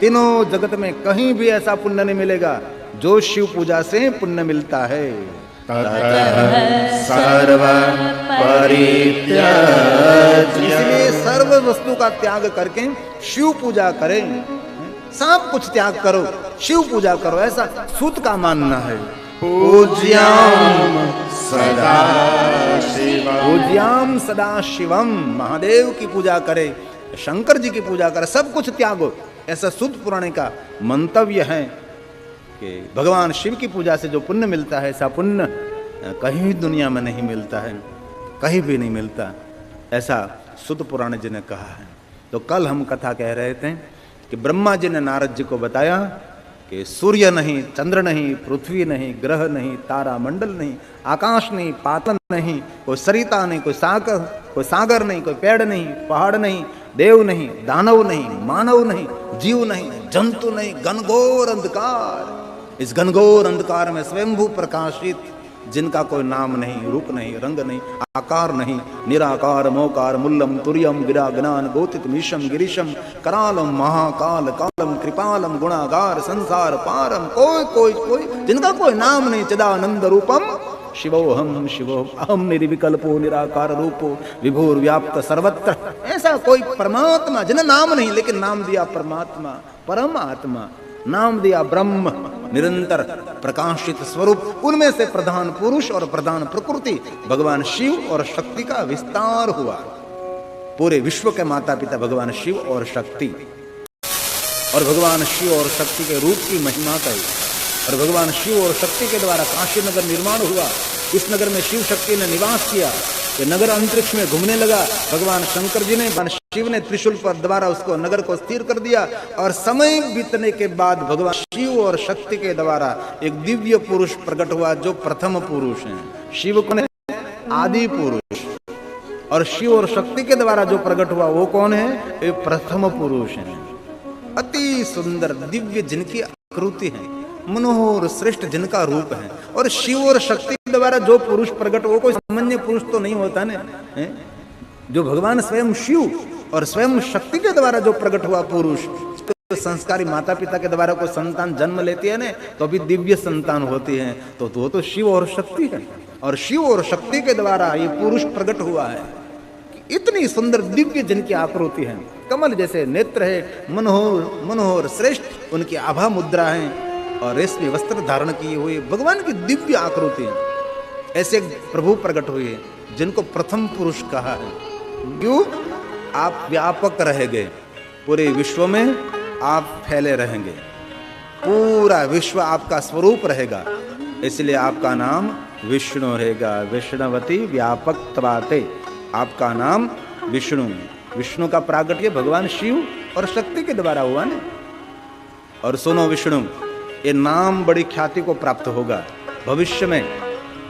तीनों जगत में कहीं भी ऐसा पुण्य नहीं मिलेगा जो शिव पूजा से पुण्य मिलता है।
सर्व परित्याज्य,
इसलिए सर्व वस्तु का त्याग करके शिव पूजा करें। सब कुछ त्याग करो, शिव पूजा करो, ऐसा सूत का मानना है।
पूज्याम सदा शिवम,
पूज्याम सदा शिवम, महादेव की पूजा करे, शंकर जी की पूजा करे, सब कुछ त्यागो, ऐसा सूत पुराण का मंतव्य है कि भगवान शिव की पूजा से जो पुण्य मिलता है ऐसा पुण्य कहीं दुनिया में नहीं मिलता है, कहीं भी नहीं मिलता, ऐसा सूत पुराण जी ने कहा है। तो कल हम कथा कह रहे थे कि ब्रह्मा जी ने नारद जी को बताया कि सूर्य नहीं, चंद्र नहीं, पृथ्वी नहीं, ग्रह नहीं, तारा मंडल नहीं, आकाश नहीं, पाताल नहीं, कोई सरिता नहीं, कोई सागर नहीं, कोई पेड़ नहीं, पहाड़ नहीं, देव नहीं, दानव नहीं, मानव नहीं, जीव नहीं, जंतु नहीं, घनघोर अंधकार। इस घनघोर अंधकार में स्वयंभू प्रकाशित, जिनका कोई नाम नहीं, रूप नहीं, रंग नहीं, आकार नहीं, निराकार मोकार मुल्लम तुर्यम गिरा ज्ञान गोतित मीशम गिरीशम करालम महाकाल कालम कृपालम गुणागार संसार पारम, कोई कोई कोई जिनका कोई नाम नहीं, चिदानंद रूपम शिवोहम शिवोहम अहम निर्विकल्पो निराकार रूपो विभोर व्याप्त सर्वत्र। ऐसा कोई परमात्मा जिन्हें नाम नहीं लेकिन नाम दिया परमात्मा, परमात्मा, नाम दिया ब्रह्म, निरंतर प्रकाशित स्वरूप, उनमें से प्रधान पुरुष और प्रधान प्रकृति भगवान शिव और शक्ति का विस्तार हुआ। पूरे विश्व के माता पिता भगवान शिव और शक्ति, और भगवान शिव और शक्ति के रूप की महिमा कही, और भगवान शिव और शक्ति के द्वारा काशी नगर निर्माण हुआ। इस नगर में शिव शक्ति ने निवास किया, ये नगर अंतरिक्ष में घूमने लगा। भगवान शंकर जी ने, भगवान शिव ने त्रिशूल पर द्वारा उसको नगर को स्थिर कर दिया, और समय बीतने के बाद भगवान शिव और शक्ति के द्वारा एक दिव्य पुरुष प्रकट हुआ जो प्रथम पुरुष है। शिव कौन है? आदि पुरुष, और शिव और शक्ति के द्वारा जो प्रकट हुआ वो कौन है? ये प्रथम पुरुष है। अति सुंदर दिव्य जिनकी आकृति है, मनोहर श्रेष्ठ जिनका रूप है, और शिव और शक्ति के द्वारा जो पुरुष प्रकट, वो कोई सामान्य पुरुष तो नहीं होता ना, जो भगवान स्वयं शिव और स्वयं शक्ति के द्वारा जो प्रकट हुआ पुरुष, तो संस्कारी माता पिता के द्वारा कोई संतान जन्म लेती है ना, तो अभी दिव्य संतान होती है, तो वो तो शिव और शक्ति है, और शिव और शक्ति के द्वारा ये पुरुष प्रकट हुआ है। इतनी सुंदर दिव्य जिनकी आकृति है, कमल जैसे नेत्र है, मनोहर मनोहर श्रेष्ठ उनकी आभा मुद्रा है, और रेशमी वस्त्र धारण किए हुए भगवान की दिव्य आकृति है। ऐसे प्रभु प्रकट हुए जिनको प्रथम पुरुष कहा है। क्यों? आप व्यापक रहेंगे, पूरे विश्व में आप फैले रहेंगे, पूरा विश्व आपका स्वरूप रहेगा, इसलिए आपका नाम विष्णु रहेगा। विष्णुवती व्यापक त्वाते, आपका नाम विष्णु। विष्णु का प्रागट्य भगवान शिव और शक्ति के द्वारा हुआ ना। और सुनो विष्णु, ये नाम बड़ी ख्याति को प्राप्त होगा भविष्य में।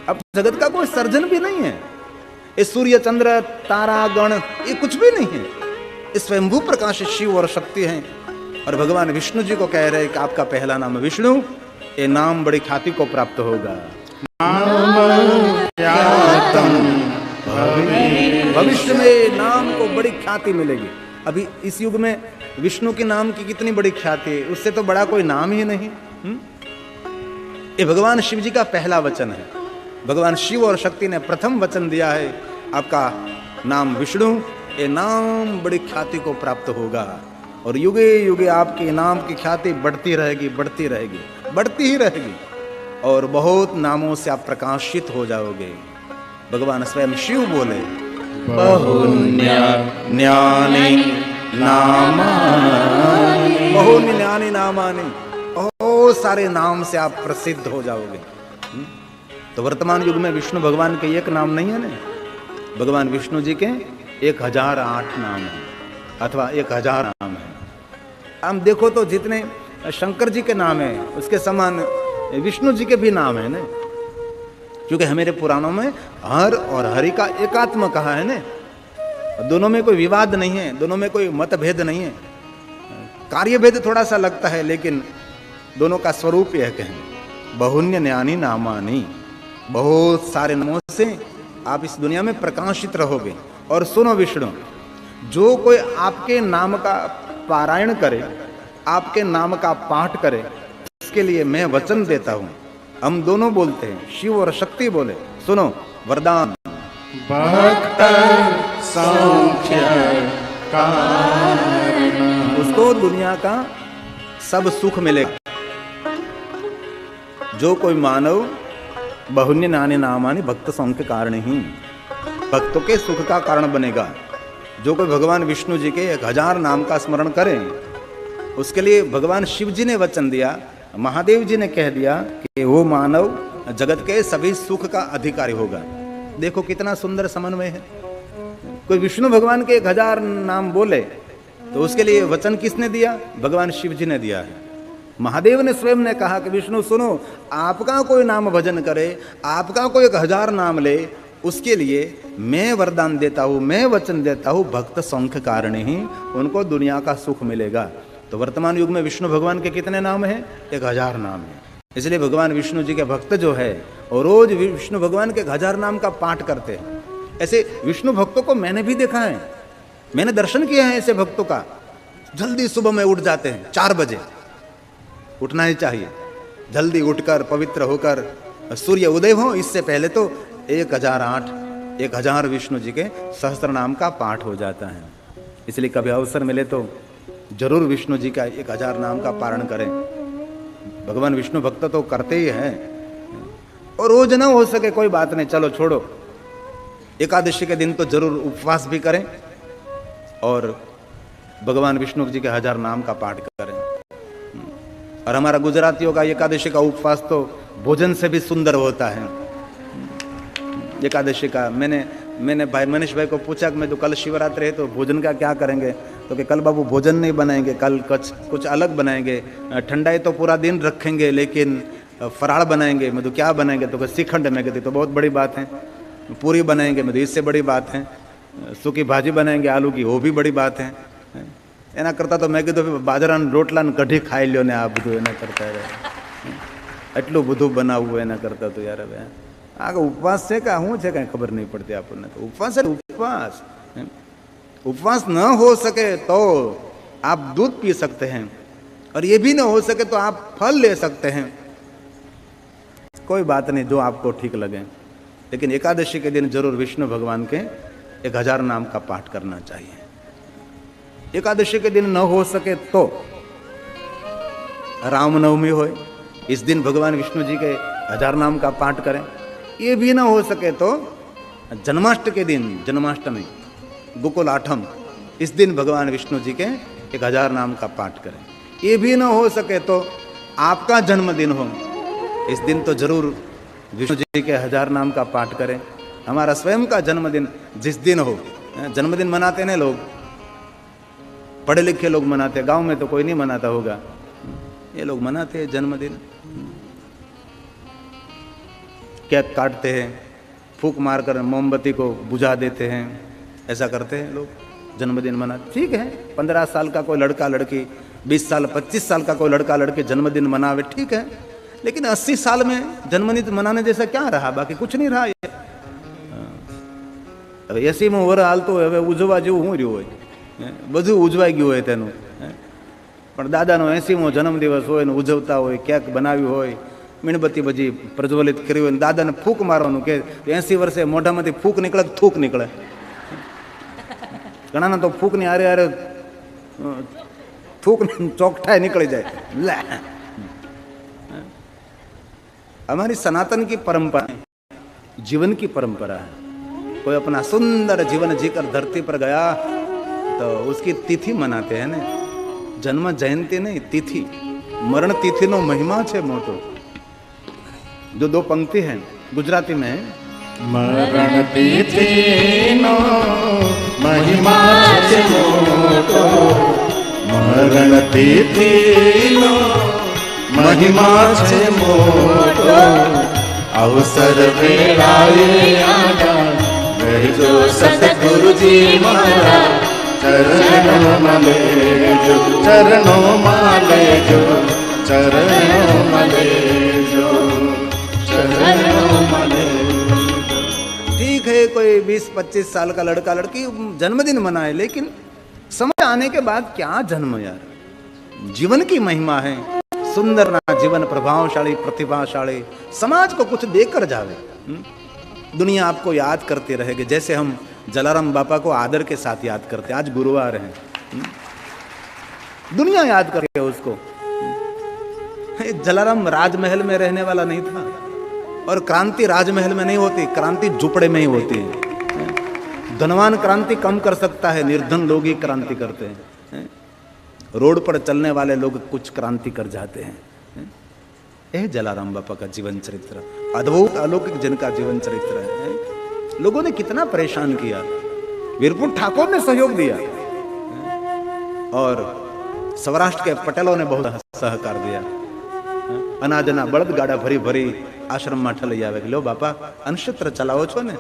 अब जगत का कोई सर्जन भी नहीं है, ये सूर्य चंद्र तारा गण ये कुछ भी नहीं है, ये स्वयंभू प्रकाश शिव और शक्ति हैं। और भगवान विष्णु जी को कह रहे हैं कि आपका पहला नाम विष्णु, ये नाम बड़ी ख्याति को प्राप्त होगा। भविष्य में नाम को बड़ी ख्याति मिलेगी। अभी इस युग में विष्णु के नाम की कितनी बड़ी ख्याति है, उससे तो बड़ा कोई नाम ही नहीं। ये भगवान शिव जी का पहला वचन है। भगवान शिव और शक्ति ने प्रथम वचन दिया है, आपका नाम विष्णु, ये नाम बड़ी ख्याति को प्राप्त होगा और युगे युगे आपके नाम की ख्याति बढ़ती रहेगी, बढ़ती रहेगी, बढ़ती ही रहेगी और बहुत नामों से आप प्रकाशित हो जाओगे। भगवान स्वयं शिव बोले, बहुन्यानि नामानि, बहुन्यानि नामानि, बहुत सारे नाम से आप प्रसिद्ध हो जाओगे। तो वर्तमान युग में विष्णु भगवान के एक नाम नहीं है ना, भगवान विष्णु जी के 1008 नाम है अथवा 1000 नाम है। हम देखो तो जितने शंकर जी के नाम है उसके समान विष्णु जी के भी नाम है ना, क्योंकि हमारे पुराणों में हर और हरि का एकात्म कहा है ना, दोनों में कोई विवाद नहीं है, दोनों में कोई मतभेद नहीं है, कार्य भेद थोड़ा सा लगता है लेकिन दोनों का स्वरूप यह कहें, बहुन्यानि नामानि, बहुत सारे नामों से आप इस दुनिया में प्रकाशित रहोगे। और सुनो विष्णु, जो कोई आपके नाम का पारायण करे, आपके नाम का पाठ करे, उसके लिए मैं वचन देता हूं। हम दोनों बोलते हैं, शिव और शक्ति बोले, सुनो वरदान,
भक्त सौख्य कारण,
उसको दुनिया का सब सुख मिलेगा। जो कोई मानव बहुन्यानि नामानि भक्त सौख्य कारण ही, भक्तों के सुख का कारण बनेगा। जो कोई भगवान विष्णु जी के 1000 नाम का स्मरण करे, उसके लिए भगवान शिव जी ने वचन दिया, महादेव जी ने कह दिया कि वो मानव जगत के सभी सुख का अधिकारी होगा। देखो कितना सुंदर समन्वय है। कोई विष्णु भगवान के 1000 नाम बोले तो उसके लिए वचन किसने दिया? भगवान शिव जी ने दिया है। महादेव ने स्वयं ने कहा कि विष्णु सुनो, आपका कोई नाम भजन करे, आपका कोई 1000 नाम ले, उसके लिए मैं वरदान देता हूँ, मैं वचन देता हूँ, भक्त सौख्य कारण ही उनको दुनिया का सुख मिलेगा। तो वर्तमान युग में विष्णु भगवान के कितने नाम हैं? 1000 नाम है। इसलिए भगवान विष्णु जी के भक्त जो है और रोज विष्णु भगवान के 1000 नाम का पाठ करते हैं। ऐसे विष्णु भक्तों को मैंने भी देखा है, मैंने दर्शन किया है ऐसे भक्तों का। जल्दी सुबह में उठ जाते हैं, 4 बजे उठना ही चाहिए, जल्दी उठकर पवित्र होकर सूर्य उदय हो इससे पहले तो 1008 विष्णु जी के सहस्त्र नाम का पाठ हो जाता है। इसलिए कभी अवसर मिले तो जरूर विष्णु जी का 1000 नाम का पारण करें। भगवान विष्णु भक्त तो करते ही हैं, और रोज ना हो सके कोई बात नहीं, चलो छोड़ो, एकादशी के दिन तो जरूर उपवास भी करें और भगवान विष्णु जी के 1000 नाम का पाठ करें। और हमारा गुजरातियों का एकादशी का उपवास तो भोजन से भी सुंदर होता है। एकादशी का मैंने भाई मनीष भाई को पूछा कि मैं तो कल शिवरात्रि है तो भोजन का क्या करेंगे, तो कि कल बाबू भोजन नहीं बनाएंगे, कल कुछ अलग बनाएंगे, ठंडाई तो पूरा दिन रखेंगे लेकिन फराड़ बनाएंगे। मैं तो क्या बनाएंगे, तो श्रीखंड में कहते तो बहुत बड़ी बात है, पूरी बनाएंगे मैं तो इससे बड़ी बात है, सूखी भाजी बनाएंगे आलू की वो भी बड़ी बात है। एना करता तो मैं कીધું બાજરાના રોટલા ને કઢી ખાઈ લ્યો ને આ બધું એના કરતા એટલું બધું બનાવવું એના કરતા તો યાર હવે આ ઉપવાસ છે કે શું છે કાંઈ ખબર નહીં પડતી આપણને। તો ઉપવાસ છે, उपवास न हो सके तो आप दूध पी सकते हैं और ये भी न हो सके तो आप फल ले सकते हैं, कोई बात नहीं, जो आपको ठीक लगे। लेकिन एकादशी के दिन जरूर विष्णु भगवान के 1000 नाम का पाठ करना चाहिए। एकादशी के दिन न हो सके तो रामनवमी हो, इस दिन भगवान विष्णु जी के 1000 नाम का पाठ करें। ये भी न हो सके तो जन्माष्टमी के दिन, जन्माष्टमी गोकुल आठम, इस दिन भगवान विष्णु जी के 1000 नाम का पाठ करें। ये भी न हो सके तो आपका जन्मदिन हो, इस दिन तो जरूर विष्णु जी के 1000 नाम का पाठ करें। हमारा स्वयं का जन्मदिन जिस दिन हो, जन्मदिन मनाते हैं लोग, पढ़े लिखे लोग मनाते, गांव में तो कोई नहीं मनाता होगा, ये लोग मनाते हैं जन्मदिन, केक काटते हैं, फूंक मारकर मोमबत्ती को बुझा देते हैं, ऐसा करते हैं लोग, जन्मदिन मना। ठीक है, 15 साल का कोई लड़का लड़की, 20 साल 25 साल का कोई लड़का लड़की जन्मदिन मनावे, ठीक है, लेकिन 80 साल में जन्मदिन मनाने जैसा क्या रहा? बाकी कुछ नहीं रहा। હવે 80મો વર હાલતો હોય, હવે ઉજવવા જેવું શું રહ્યું હોય? બધું ઉજવાઈ ગયું હોય તેનું, પણ દાદાનો 80મો જન્મદિવસ હોય ને ઉજવતા હોય, કેક બનાવ્યું હોય, મીણબત્તી બધી પ્રજ્વલિત કરી હોય, દાદાને ફૂંક મારવાનું કે 80 વર્ષે મોઢામાંથી ફૂંક નીકળે કે થૂક નીકળે? ઘણાના તો ફૂંકની હારે હારે થૂક ચોકઠાઈ निकली जाए। हमारी सनातन की परंपरा, जीवन की परंपरा है। कोई अपना सुंदर जीवन जीकर धरती पर गया तो उसकी तिथि मनाते हैं ना, जन्म जयंती नहीं, तिथि। मरण तिथि नो महिमा छे मोटो। जो 2 पंक्ति है गुजराती में है,
मरण तिथि नो महिमा छे मोटो, मरण तिथि नो महिमा छे मोटो, अवसर वेळाए आजा जो सतगुरुजी मारा चरणों में लेजो, चरणों में लेजो, चरणों में लेजो, चरणों में लेजो।
ठीक है, कोई 20-25 साल का लड़का लड़की जन्मदिन मनाए, लेकिन समय आने के बाद क्या जन्म यार? जीवन की महिमा है, सुंदर ना जीवन, प्रभावशाली, प्रतिभाशाली, समाज को कुछ देकर जावे। दुनिया आपको याद करती रहेगी, जैसे हम जलाराम बापा को आदर के साथ याद करते। आज गुरुवार है, दुनिया याद करे उसको। जलाराम राजमहल में रहने वाला नहीं था, और क्रांति राजमहल में नहीं होती, क्रांति झुपड़े में ही होती है। धनवान क्रांति कम कर सकता है, निर्धन लोग ही क्रांति करते हैं। रोड पर चलने वाले लोग कुछ क्रांति कर जाते हैं। यह जलाराम बापा का जीवन चरित्र, अद्भुत अलौकिक जिनका जीवन चरित्र है। लोगों ने कितना परेशान किया, वीरपुर ठाकुर ने सहयोग दिया, और सौराष्ट्र के पटेलों ने बहुत सहकार दिया। अनाजना बળદ ગાડા ભરી ભરી આશ્રમમાં ઠલી આવે કે લો બાપા અનક્ષત્ર ચલાવો છો ને,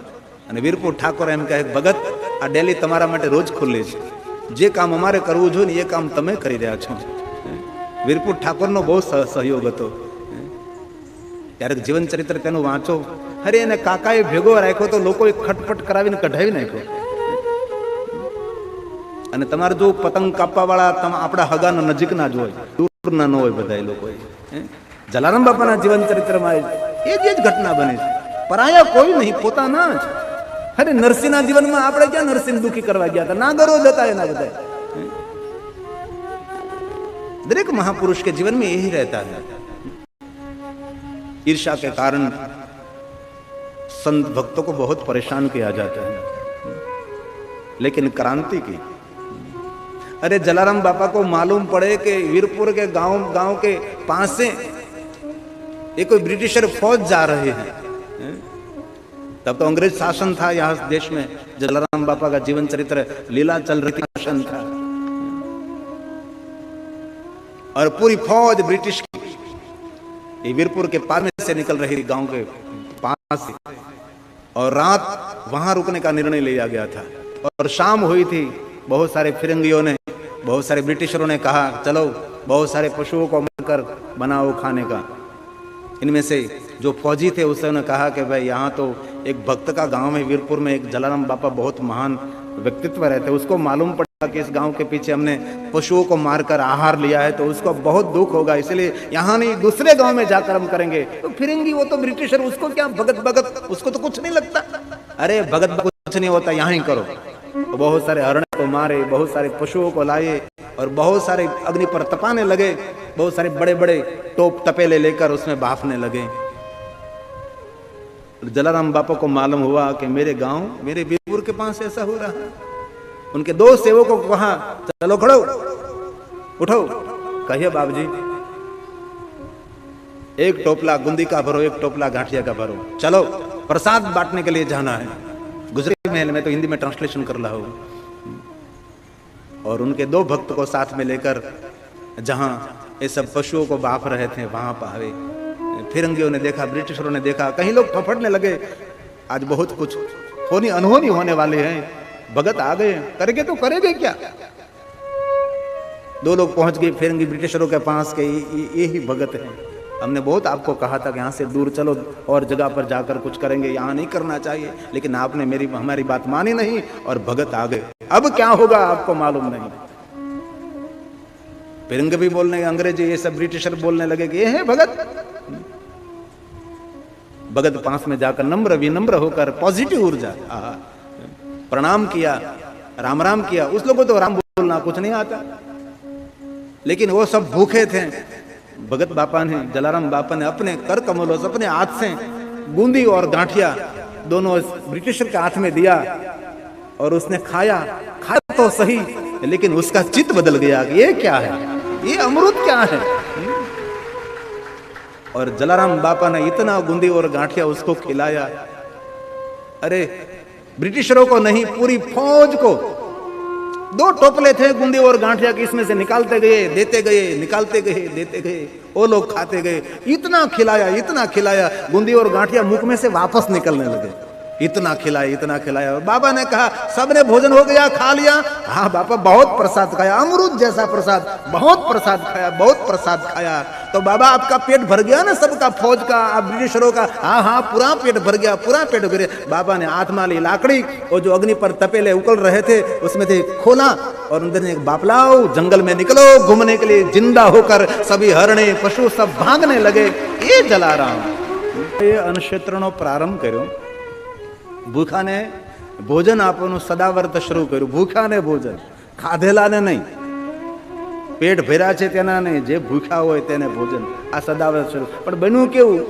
અને વીરપુર ઠાકોર એમ કહે ભગત આ ડેલી તમારા માટે રોજ ખુલ્લી છે, જે કામ અમારે કરવું જોઈએ ને એ કામ તમે કરી રહ્યા છો। વીરપુર ઠાકોરનો બહુ સહયોગ હતો। ત્યારે જીવન ચરિત્ર તેનું વાંચો, અરે એને કાકાએ ભેગો રાખ્યો તો લોકોએ ખટપટ કરાવીને કઢાવી નાખ્યો। અને તમારે જો પતંગ કાપવા વાળા આપણા હગાના નજીકના જ હોય, દૂરના ન હોય બધા એ લોકો। જલારામ બાપાના જીવન ચરિત્રમાં એ જ ઘટના બની છે, પરાયા કોઈ નહીં, પોતાના જ। અરે નરસિંહના જીવનમાં આપણે ક્યાં નરસિંહ દુખી કરવા ગયા હતા? નાગરો જ હતા એના બધા। दरेक महापुरुष के जीवन में यही रहता है। ईर्ष्या के कारण संत भक्तों को बहुत परेशान किया जाता है, लेकिन क्रांति की, अरे जलाराम बापा को मालूम पड़े कि वीरपुर के गांव के पास से एक कोई ब्रिटिशर फौज जा रहे हैं, तब तो अंग्रेज शासन था यहाँ देश में। जलाराम बापा का जीवन चरित्र लीला चल रही शासन था, और पूरी फौज ब्रिटिश की वीरपुर के पास में से निकल रही गांव के पास, और रात वहां रुकने का निर्णय लिया गया था। और शाम हुई थी, बहुत सारे फिरंगियों ने, बहुत सारे ब्रिटिशरों ने कहा चलो बहुत सारे पशुओं को मारकर बनाओ खाने का। इनमें से जो फौजी थे उसने कहा कि भाई यहाँ तो एक भक्त का गांव है, वीरपुर में एक जलाराम बापा बहुत महान व्यक्तित्व रहते, उसको मालूम पड़ा कि इस गांव के पीछे हमने पशुओं को मारकर आहार लिया है, तो उसको बहुत दुख होगा, इसलिए यहाँ नहीं दूसरे गांव में जाकर हम करेंगे। तो फिरेंगी वो तो ब्रिटिशर, उसको क्या भगत भगत, उसको तो कुछ नहीं लगता। अरे भगत कुछ नहीं होता, यहाँ ही करो। तो बहुत सारे हरण को मारे, बहुत सारे पशुओं को लाए, और बहुत सारे अग्नि पर तपाने लगे, बहुत सारे बड़े बड़े टोप तपेले लेकर उसमें बाफने लगे। जलाराम बापा को मालूम हुआ कि मेरे गांव, मेरे वीरपुर के पास ऐसा हो रहा है। उनके 2 सेवकों को कहा चलो खड़ो, उठो, कहिए बाबूजी एक टोपला गुंदी का भरो, एक टोपला गांठिया का भरो, चलो प्रसाद बांटने के लिए जाना है। गुजराती में, मैं तो हिंदी में ट्रांसलेशन कर रहा हूं। और उनके 2 भक्त को साथ में लेकर जहां ये सब पशुओं को बाफ रहे थे वहां पावे। फिरंगियों ने देखा, ब्रिटिशरों ने देखा, कहीं लोग फफड़ने लगे, आज बहुत कुछ होनी अनहोनी होने वाले हैं। भगत आ गए, करेंगे तो करेंगे क्या। दो लोग पहुंच गए फिरेंगे ब्रिटिशरों के पास के ये ही भगत हैं। हमने बहुत आपको कहा था कि यहाँ से दूर चलो और जगह पर जाकर कुछ करेंगे, यहाँ नहीं करना चाहिए, लेकिन आपने हमारी बात मानी नहीं और भगत आ गए। अब क्या होगा आपको मालूम नहीं। फिरंगे भी बोलने, अंग्रेजी ये सब ब्रिटिशर बोलने लगे कि ये है भगत। भगत पास में जाकर नम्र विनम्र होकर पॉजिटिव ऊर्जा प्रणाम किया, राम राम किया। उस लोगों को तो राम बोलना कुछ नहीं आता, लेकिन वो सब भूखे थे। भगत बापा ने, जलाराम बापा ने अपने कर कमलों से, अपने हाथ से बूंदी और गांठिया दोनों ब्रिटिशर के हाथ में दिया और उसने खाया तो सही, लेकिन उसका चित्त बदल गया कि ये क्या है, ये अमृत क्या है। और जलाराम बापा ने इतना बूंदी और गांठिया उसको खिलाया। अरे ब्रिटिशरों को नहीं, पूरी फौज को। 2 टोपले थे बूंदी और गांठिया के, इसमें से निकालते गए देते गए, निकालते गए देते गए, वो लोग खाते गए। इतना खिलाया, बूंदी और गांठिया मुख में से वापस निकलने लगे। इतना खिलाया। बाबा ने कहा सबने भोजन हो गया, खा लिया। हाँ बाबा, बहुत प्रसाद खाया, अमृत जैसा प्रसाद, बहुत प्रसाद खाया। तो बाबा आपका पेट भर गया ना, सबका, फौज का, ब्रिटिशरों का? हाँ पूरा पेट भर गया। बाबा ने हाथ में ली लाकड़ी और जो अग्नि पर तपेले उकल रहे थे उसमें से खोला और अंदर ने बापलाओ जंगल में निकलो घूमने के लिए। जिंदा होकर सभी हरणे पशु सब भागने लगे। ये जलाराम ये अनक्षेत्रणो प्रारंभ करो। भूखा ने भोजन आपનું સદાવર્ત શરૂ કર્યું। ભૂખા ને ભોજન, ખાધેલા ને નહીં, પેટ ભર્યા છે તેના નહીં, જે ભૂખા હોય તેને ભોજન, આ સદાવર્ત શરૂ। પણ બન્યું કેવું,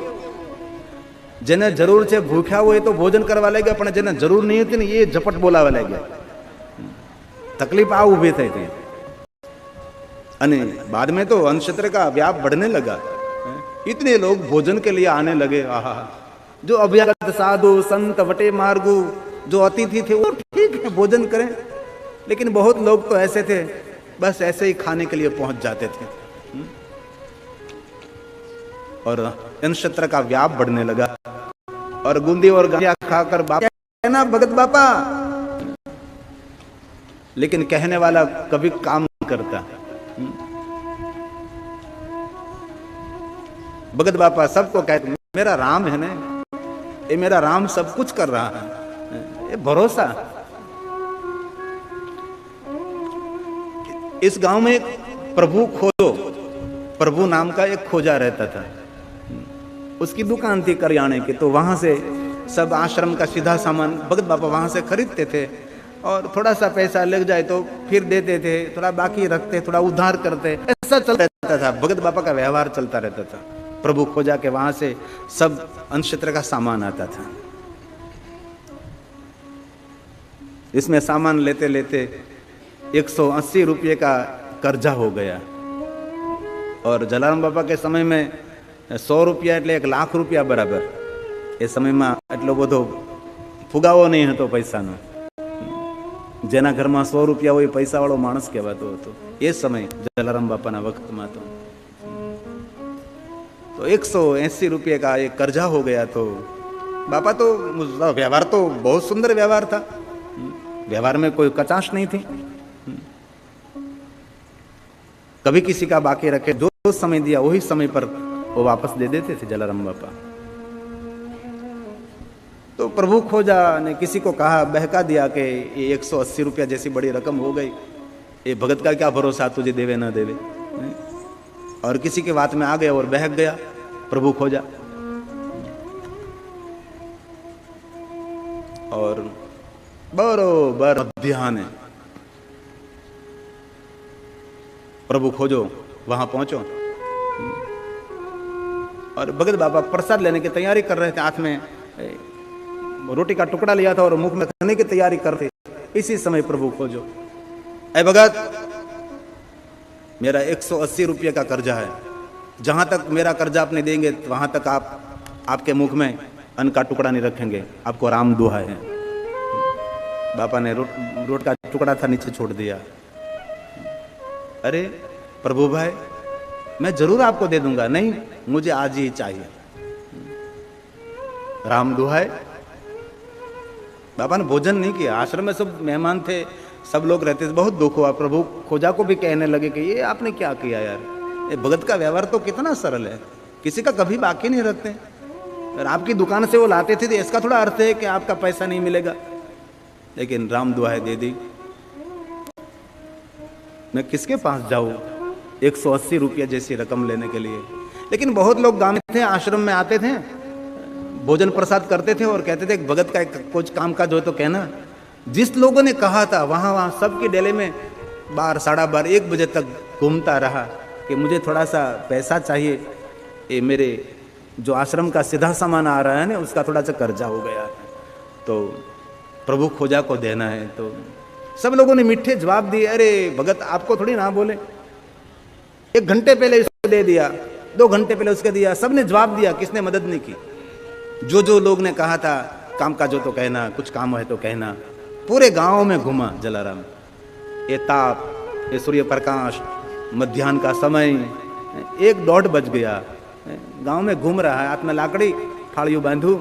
જેને જરૂર છે ભૂખ્યા હોય તો ભોજન કરવા લાગ્યા, પણ જેને જરૂર નહીં હતી ને એ ઝપટ બોલાવા લાગ્યા। તકલીફ આ ઊભી થઈ હતી। અને बाद में तो अनक्षत्र का व्याप बढ़ने लगा। इतने लोग भोजन के लिए आने लगे। आहा, जो अभ्यागत साधु संत वटे मार्गु जो अतिथि थे वो ठीक है भोजन करें, लेकिन बहुत लोग तो ऐसे थे बस ऐसे ही खाने के लिए पहुंच जाते थे। और अनक्षत्र का व्याप बढ़ने लगा और बूंदी और गांठिया खाकर बापा कहना भगत बापा, लेकिन कहने वाला कभी काम नहीं करता। भगत बापा सबको कहते मेरा राम है ना, ये मेरा राम सब कुछ कर रहा है, ये भरोसा। इस गांव में एक प्रभु खोजो, प्रभु नाम का एक खोजा रहता था। उसकी दुकान थी करियाने की, तो वहां से सब आश्रम का सीधा सामान भगत बापा वहां से खरीदते थे और थोड़ा सा पैसा लग जाए तो फिर देते थे, थोड़ा बाकी रखते, थोड़ा उधार करते, ऐसा चलता रहता था। भगत बापा का व्यवहार चलता रहता था। प्रभु खोजा के वहां से सब अनक्षत्र का सामान आता था। इसमें सामान लेते लेते 180 रुपये का कर्जा हो गया। और जलाराम बापा के समय में 100 रुपया એટલે 1 લાખ રૂપિયા બરાબર। એ સમયમાં એટલો બધો ફુગાવો નહીં હતો પૈસાનો। જેના ઘરમાં 100 રૂપિયા હોય પૈસાવાળો માણસ કહેવાતો હતો એ સમય જલારામ બાપાના વખતમાં। तो 180 रुपये का एक कर्जा हो गया। तो बापा तो व्यवहार तो बहुत सुंदर व्यवहार था, व्यवहार में कोई कचाश नहीं थी। कभी किसी का बाकी रखे, जो समय दिया वही समय पर वो वापस दे देते थे जलाराम बापा। तो प्रभु खोजा ने किसी को कहा, बहका दिया कि ये 180 रुपया जैसी बड़ी रकम हो गई, ये भगत का क्या भरोसा तुझे देवे ना देवे। और किसी के बात में आ गया और बहक गया प्रभु खोजा। और बरोबर मध्याह्न प्रभु खोजो वहां पहुंचो और भगत बाबा प्रसाद लेने की तैयारी कर रहे थे। हाथ में रोटी का टुकड़ा लिया था और मुख में खाने की तैयारी करते। इसी समय प्रभु खोजो, ऐ भगत मेरा 180 रुपये का कर्जा है, जहां तक मेरा कर्जा आप नहीं देंगे वहां तक आपके मुख में अन्न का टुकड़ा नहीं रखेंगे, आपको राम दुहा है। बापा ने रोट का टुकड़ा था नीचे छोड़ दिया। अरे प्रभु भाई मैं जरूर आपको दे दूंगा। नहीं, मुझे आज ही चाहिए। राम दुहाई बाबा ने भोजन नहीं किया। आश्रम में सब मेहमान थे, सब लोग रहते थे। बहुत दुख हुआ। प्रभु खोजा को भी कहने लगे कि ये आपने क्या किया यार, ये भगत का व्यवहार तो कितना सरल है, किसी का कभी बाकी नहीं रखते, और आपकी दुकान से वो लाते थे तो इसका थोड़ा अर्थ है कि आपका पैसा नहीं मिलेगा। लेकिन राम दुआएं दे दी। मैं किसके पास जाऊं 180 रुपया जैसी रकम लेने के लिए। लेकिन बहुत लोग गांव में थे, आश्रम में आते थे, भोजन प्रसाद करते थे और कहते थे भगत का कुछ काम काज हो तो कहना। जिस लोगों ने कहा था वहां सबके डेले में 12, 12:30, 1 बजे तक घूमता रहा कि मुझे थोड़ा सा पैसा चाहिए, ये मेरे जो आश्रम का सीधा सामान आ रहा है ना उसका थोड़ा सा कर्जा हो गया, तो प्रभु खोजा को देना है। तो सब लोगों ने मीठे जवाब दिए, अरे भगत आपको थोड़ी ना बोले, 1 घंटे पहले इसको दे दिया, 2 घंटे पहले उसके दिया, सबने जवाब दिया, किसने मदद नहीं की। जो लोग ने कहा था काम काज हो तो कहना, कुछ काम है तो कहना, पूरे गांव में घुमा जलाराम। ये ताप, ये सूर्य प्रकाश, मध्याह्न का समय, 1-1:30 बज गया, गांव में घूम रहा है, हाथ में लाकड़ी, फाड़ियों बांधू,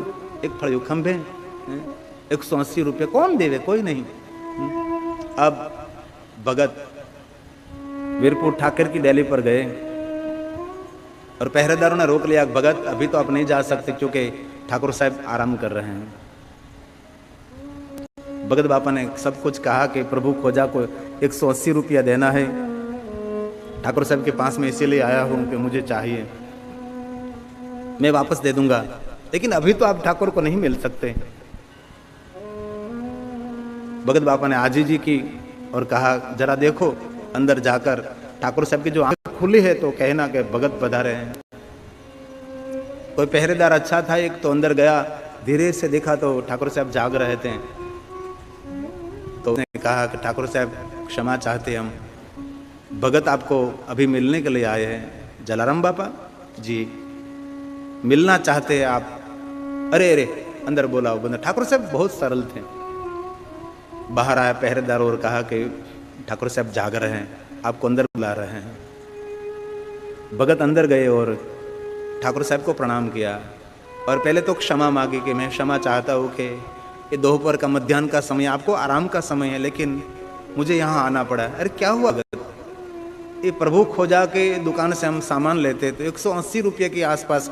एक फाड़ियों खंभे, 180 रुपये कौन देवे, कोई नहीं। अब भगत वीरपुर ठाकर की डेली पर गए और पहरेदारों ने रोक लिया, भगत अभी तो आप नहीं जा सकते क्योंकि ठाकुर साहब आराम कर रहे हैं। भगत बापा ने सब कुछ कहा कि प्रभु खोजा को 180 रुपया देना है, ठाकुर साहब के पास में इसीलिए आया हूं कि मुझे चाहिए, मैं वापस दे दूंगा, लेकिन अभी तो आप ठाकुर को नहीं मिल सकते। भगत बापा ने आजी जी की और कहा जरा देखो अंदर जाकर, ठाकुर साहब की जो आंख खुली है तो कहना कि भगत पधारे हैं। कोई पहरेदार अच्छा था एक, तो अंदर गया, धीरे से देखा तो ठाकुर साहब जाग रहे थे। तो उसने कहा कि ठाकुर साहब क्षमा चाहते हम, भगत आपको अभी मिलने के लिए आए हैं। जलाराम बापा जी मिलना चाहते हैं आप? अरे अरे अंदर बोलाओ बंदर। ठाकुर साहब बहुत सरल थे। बाहर आया पहरेदार और कहा कि ठाकुर साहब जाग रहे हैं, आपको अंदर बुला रहे हैं। भगत अंदर गए और ठाकुर साहब को प्रणाम किया और पहले तो क्षमा मांगी कि मैं क्षमा चाहता हूँ कि ये दोपहर का मध्याह्न का समय, आपको आराम का समय है, लेकिन मुझे यहाँ आना पड़ा। अरे क्या हुआ भगत? ये प्रभु खोजा के दुकान से हम सामान लेते तो 180 रुपये के आसपास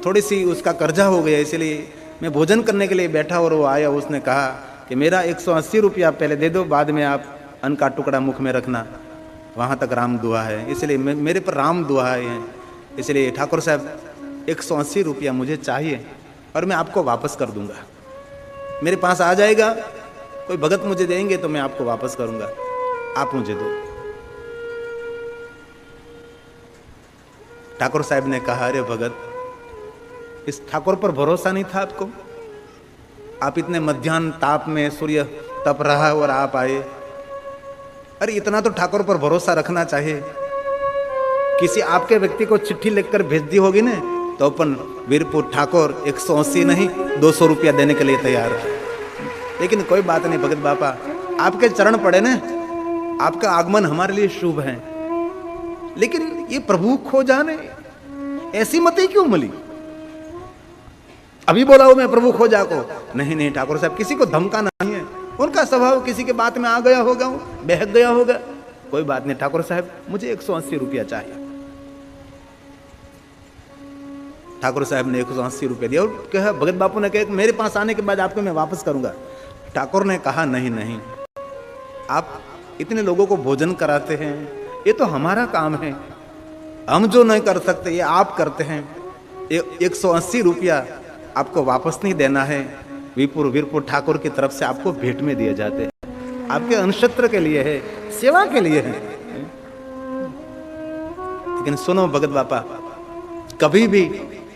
थोड़ी सी उसका कर्जा हो गया, इसलिए मैं भोजन करने के लिए बैठा और वो आया, उसने कहा कि मेरा 180 रुपया पहले दे दो, बाद में आप अन्न का टुकड़ा मुख में रखना, वहाँ तक राम दुआ है, इसलिए मेरे पर राम दुआ है, इसलिए ठाकुर साहब 180 रुपया मुझे चाहिए और मैं आपको वापस कर दूंगा। मेरे पास आ जाएगा, कोई भगत मुझे देंगे तो मैं आपको वापस करूंगा, आप मुझे दो। ठाकुर साहब ने कहा अरे भगत, इस ठाकुर पर भरोसा नहीं था आपको? आप इतने मध्याह्न ताप में सूर्य तप रहा और आप आए। अरे इतना तो ठाकुर पर भरोसा रखना चाहिए। किसी आपके व्यक्ति को चिट्ठी लिखकर भेज दी होगी ना, तो अपन वीरपुर ठाकुर 180 नहीं 200 रुपया देने के लिए तैयार है। लेकिन कोई बात नहीं भगत बापा, आपके चरण पड़े ना, आपका आगमन हमारे लिए शुभ है। लेकिन ये प्रभु खोजा ने ऐसी मती क्यों मिली? अभी बोला हूं मैं प्रभु खोजा को। नहीं नहीं ठाकुर साहब, किसी को धमकाना नहीं है, उनका स्वभाव किसी के बात में आ गया होगा, बहक गया होगा। कोई बात नहीं ठाकुर साहब, मुझे 180 रुपया चाहिए। ठाकुर साहब ने 180 रुपये दिया और कहा, भगत बापू ने कहा मेरे पास आने के बाद आपको मैं वापस करूंगा। ठाकुर ने कहा नहीं नहीं, आप इतने लोगों को भोजन कराते हैं, ये तो हमारा काम है, हम जो नहीं कर सकते ये आप करते हैं। 180 रुपया आपको वापस नहीं देना है, वीरपुर ठाकुर की तरफ से आपको भेंट में दिए जाते हैं, आपके अनुक्षत्र के लिए है, सेवा के लिए है। लेकिन सुनो भगत बापा, कभी भी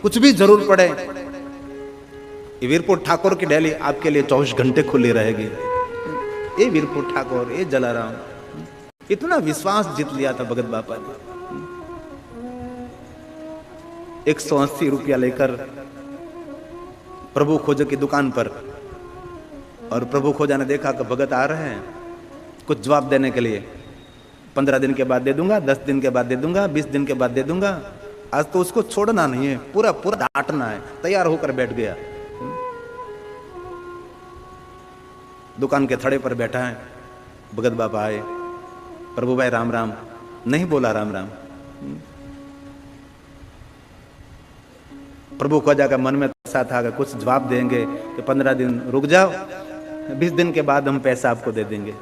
कुछ भी जरूर पड़े, वीरपुर ठाकुर की डेली आपके लिए 24 घंटे खुली रहेगी। ये वीरपुर ठाकुर, ये जलाराम, इतना विश्वास जीत लिया था भगत बापा ने। 180 रुपया लेकर प्रभु खोजा की दुकान पर, और प्रभु खोजा ने देखा कि भगत आ रहे हैं कुछ जवाब देने के लिए। 15 दिन के बाद दे दूंगा, 10 दिन के बाद दे दूंगा, 20 दिन के बाद दे दूंगा, आज तो उसको छोड़ना नहीं है, पूरा पूरा डांटना है। तैयार होकर बैठ गया। दुकान के थड़े पर बैठा है। भगत बाबा आए, प्रभु भाई राम राम। नहीं बोला राम राम। प्रभु ख्वाजा का मन में ऐसा था कि कुछ जवाब देंगे कि 15 दिन रुक जाओ, 20 दिन के बाद हम पैसा आपको दे देंगे।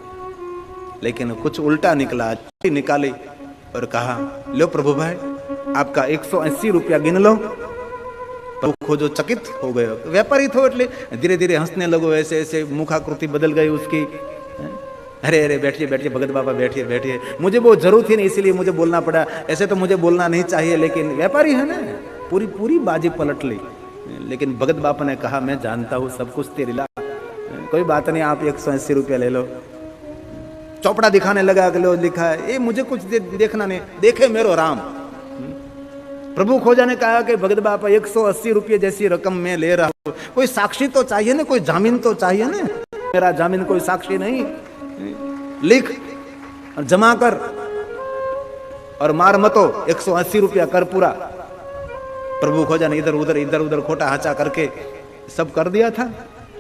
लेकिन कुछ उल्टा निकला, चिट्ठी निकाली और कहा, लो प्रभु भाई आपका 180 रुपया गिन लो। प्रभु खोजो चकित हो गए। व्यापारी थो એટલે धीरे धीरे हंसने लगो, ऐसे ऐसे मुखाकृति बदल गई उसकी। अरे अरे बैठिए बैठिए भगत बाबा, बैठिए बैठिए, मुझे वो जरूरत ही नहीं इसीलिए मुझे बोलना पड़ा। ऐसे तो मुझे बोलना नहीं चाहिए, लेकिन व्यापारी है ना, पूरी पूरी बाजी पलट ली। लेकिन भगत बाबा ने कहा, मैं जानता हूँ सब कुछ तेरी ला, कोई बात नहीं, आप 180 रुपया ले लो। चौपड़ा दिखाने लगा कि लो लिखा है, ये मुझे कुछ देखना नहीं, देखे मेरो राम। प्रभु खोजा ने कहा कि भगत बाबा 180 रुपये जैसी रकम मैं ले रहा हूँ, कोई साक्षी तो चाहिए ना, कोई जामीन तो चाहिए ना। मेरा जामीन कोई साक्षी नहीं, लिख और जमा कर और मार मतो, 180 रुपया कर पूरा। प्रभु खोजा ने इधर उधर खोटा हाचा करके सब कर दिया था,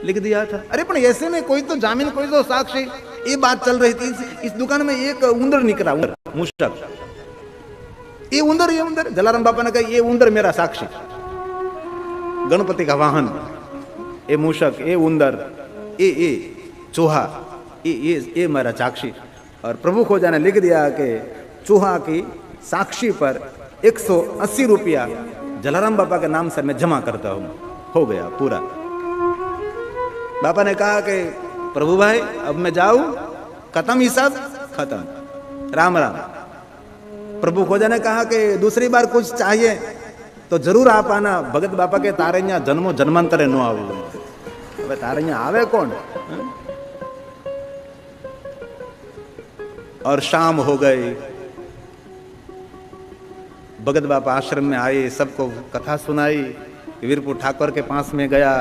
लिख दिया था। अरे पण ऐसे में कोई तो जामीन, कोई तो साक्षी, ये बात चल रही थी। इस दुकान में एक उंदर निकला, उंदर मुश्तक, ये उंदर जलाराम बापा ने कहा, ये उंदर मेरा साक्षी, गणपति का वाहन, ये मूषक, ये उंदर, ये चूहा, ये मेरा साक्षी। और प्रभु खोजा ने लिख दिया कि चूहा की साक्षी पर 180 रुपया जलाराम बापा के नाम से मैं जमा करता हूं। हो गया पूरा। बापा ने कहा कि प्रभु भाई अब मैं जाऊं, खत्म हिसाब, खत्म, राम राम। प्रभु खोजा ने कहा कि दूसरी बार कुछ चाहिए तो जरूर आप आना, भगत बापा के तारे यहाँ जन्मो जन्मांतरे नो आव। अब तारे यहाँ आवे कौन। और शाम हो गई, भगत बापा आश्रम में आए, सबको कथा सुनाई। वीरपुर ठाकुर के पास में गया,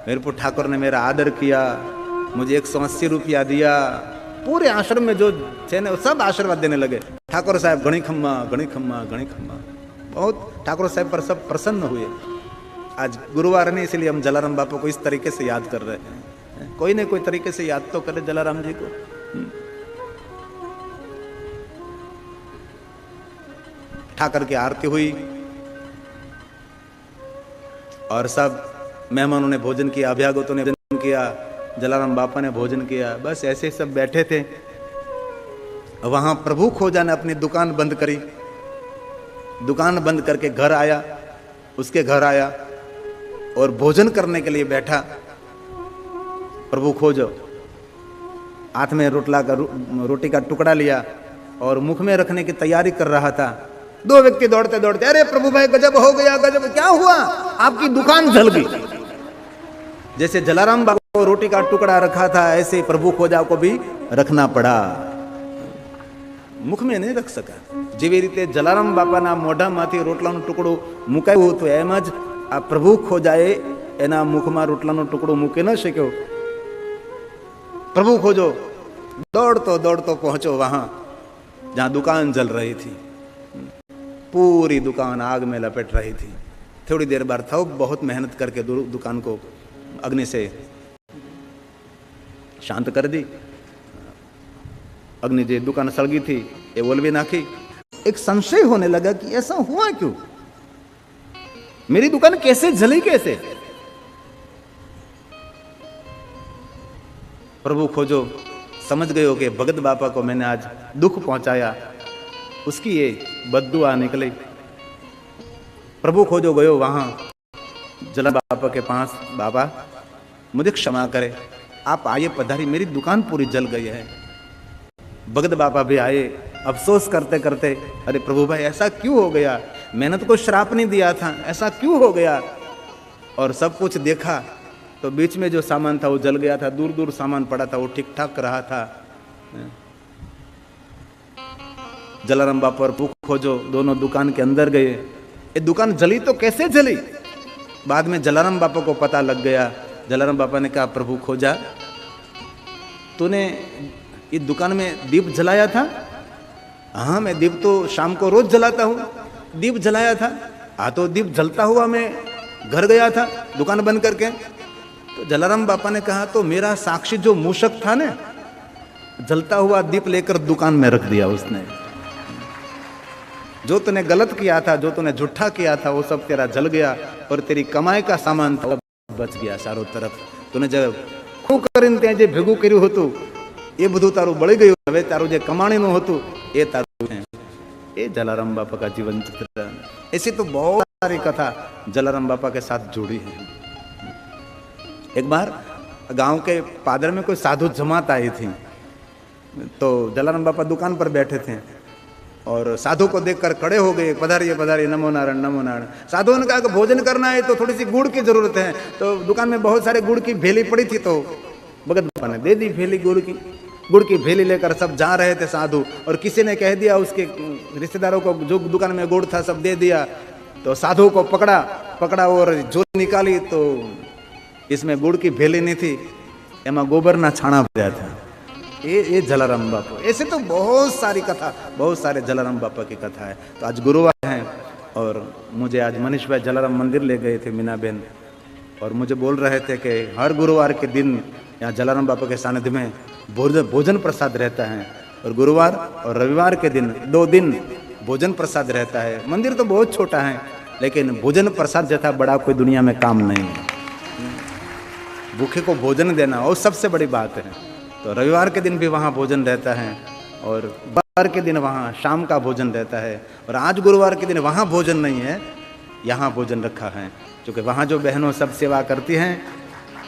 वीरपुर ठाकुर ने मेरा आदर किया, मुझे 180 रुपया दिया। पूरे आश्रम में जो थे ना सब आशीर्वाद देने लगे, ठाकुर साहब घणी खम्मा, घणी खम्मा, घणी खम्मा। बहुत ठाकुर साहब पर सब प्रसन्न हुए। आज गुरुवार नहीं, इसलिए हम जलाराम बापू को इस तरीके से याद कर रहे हैं। कोई न कोई तरीके से याद तो करे जलाराम जी को। ठाकर की आरती हुई और सब मेहमानों ने भोजन किया, अभ्यागतों ने भोजन किया, जलाराम बापा ने भोजन किया। बस ऐसे सब बैठे थे। वहां प्रभु खोजा ने अपनी दुकान बंद करी, दुकान बंद करके घर आया, उसके घर आया और भोजन करने के लिए बैठा। प्रभु खोजो हाथ में रोटी का टुकड़ा लिया और मुख में रखने की तैयारी कर रहा था। दो व्यक्ति दौड़ते दौड़ते, अरे प्रभु भाई गजब हो गया, गजब, क्या हुआ? आपकी दुकान जल गई। जैसे जलाराम बाबा को रोटी का टुकड़ा रखा था, ऐसे प्रभु खोजा को भी रखना पड़ा। मुख में नहीं रख सका। जेवी रीते जलाराम बापाना मोढामांथी रोटलाનું ટુકડું મુકાયું હતું, એમ જ આ પ્રભુ ખોજાએ એના મુખમાં રોટલાનો ટુકડો મૂકી ન શક્યો। प्रभु खोजो दौड़तो दौड़तो पहुंचो वहां जहां दुकान जल रही थी। पूरी दुकान आग में लपेट रही थी। थोड़ी देर बाद था, बहुत मेहनत करके दुकान को अग्नि से शांत कर दी। अग्नि जी दुकान सड़गी थी, ये ओलवी नाखी। एक संशय होने लगा कि ऐसा हुआ क्यों, मेरी दुकान कैसे जली, कैसे? प्रभु खोजो समझ गए हो कि भगत बापा को मैंने आज दुख पहुंचाया, उसकी ये बद्दुआ निकली। प्रभु खोजो गयो वहां जला बापा के पास, बाबा मुझे क्षमा करे, आप आइए पधारी, मेरी दुकान पूरी जल गई है। भगत बापा भी आए, अफसोस करते करते, अरे प्रभु भाई ऐसा क्यों हो गया, मैंने तो कोई श्राप नहीं दिया था, ऐसा क्यों हो गया? और सब कुछ देखा तो बीच में जो सामान था वो जल गया था, दूर दूर सामान पड़ा था वो ठीक ठाक रहा था। जलाराम बापा और प्रभु खोजो दोनों दुकान के अंदर गए। ये दुकान जली तो कैसे जली? बाद में जलाराम बापा को पता लग गया। जलाराम बापा ने कहा, प्रभु खोजा तूने ये दुकान में दीप जलाया था? हाँ, मैं दीप तो शाम को रोज जलाता हूँ। दीप जलाया था? हाँ, तो दीप जलता हुआ मैं घर गया था दुकान बंद करके। तो तो जलाराम बापा ने कहा, तो मेरा साक्षी जो मूषक था ना, जलता हुआ दीप लेकर दुकान में रख दिया उसने। जो तूने गलत किया था, जो तूने झूठा किया था, वो सब तेरा जल गया और तेरी कमाई का सामान था बच गया चारों तरफ। तूने जब खूब કરીને ત્યાં જે ભેગું કર્યું હતું એ બધું તારું બળી ગયું, હવે તારું જે કમાણીનું હતું એ તારું છે। ये जलाराम बापा का जीवन चित्र। ऐसी तो बहुत सारी कथा जलाराम बापा के साथ जुड़ी है। एक बार गांव के पादर में कोई साधु जमात आई थी, तो जलाराम बापा दुकान पर बैठे थे और साधु को देखकर खड़े हो गए, पधारिए पधारिए, नमो नारायण नमो नारायण। साधुओं ने कहा कि भोजन करना है तो थोड़ी सी गुड़ की जरूरत है। तो दुकान में बहुत सारे गुड़ की भेली पड़ी थी, तो भगत बापा ने दे दी भेली गुड़ की भेली लेकर सब जा रहे थे साधु, और किसी ने कह दिया उसके रिश्तेदारों को, जो दुकान में गुड़ था सब दे दिया। तो साधु को पकड़ा और झोली निकाली, तो इसमें गुड़ की भेली नहीं थी, एमा गोबर ना छाना भरा था। ये जलाराम बापा। ऐसे तो बहुत सारी कथा, बहुत सारे जलाराम बापा की कथा है। तो आज गुरुवार है और मुझे आज मनीष भाई जलाराम मंदिर ले गए थे, मीना बहन, और मुझे बोल रहे थे कि हर गुरुवार के दिन यहाँ जलाराम बापा के सानिध्य में भोजन प्रसाद रहता है, और गुरुवार और रविवार के दिन 2 दिन भोजन प्रसाद रहता है। मंदिर तो बहुत छोटा है, लेकिन भोजन प्रसाद जैसा बड़ा कोई दुनिया में काम नहीं है। भूखे को भोजन देना वो सबसे बड़ी बात है। तो रविवार के दिन भी वहाँ भोजन रहता है, और बुधवार के दिन वहाँ शाम का भोजन रहता है, और आज गुरुवार के दिन वहाँ भोजन नहीं है, यहाँ भोजन रखा है। क्योंकि वहाँ जो बहनों सब सेवा करती हैं,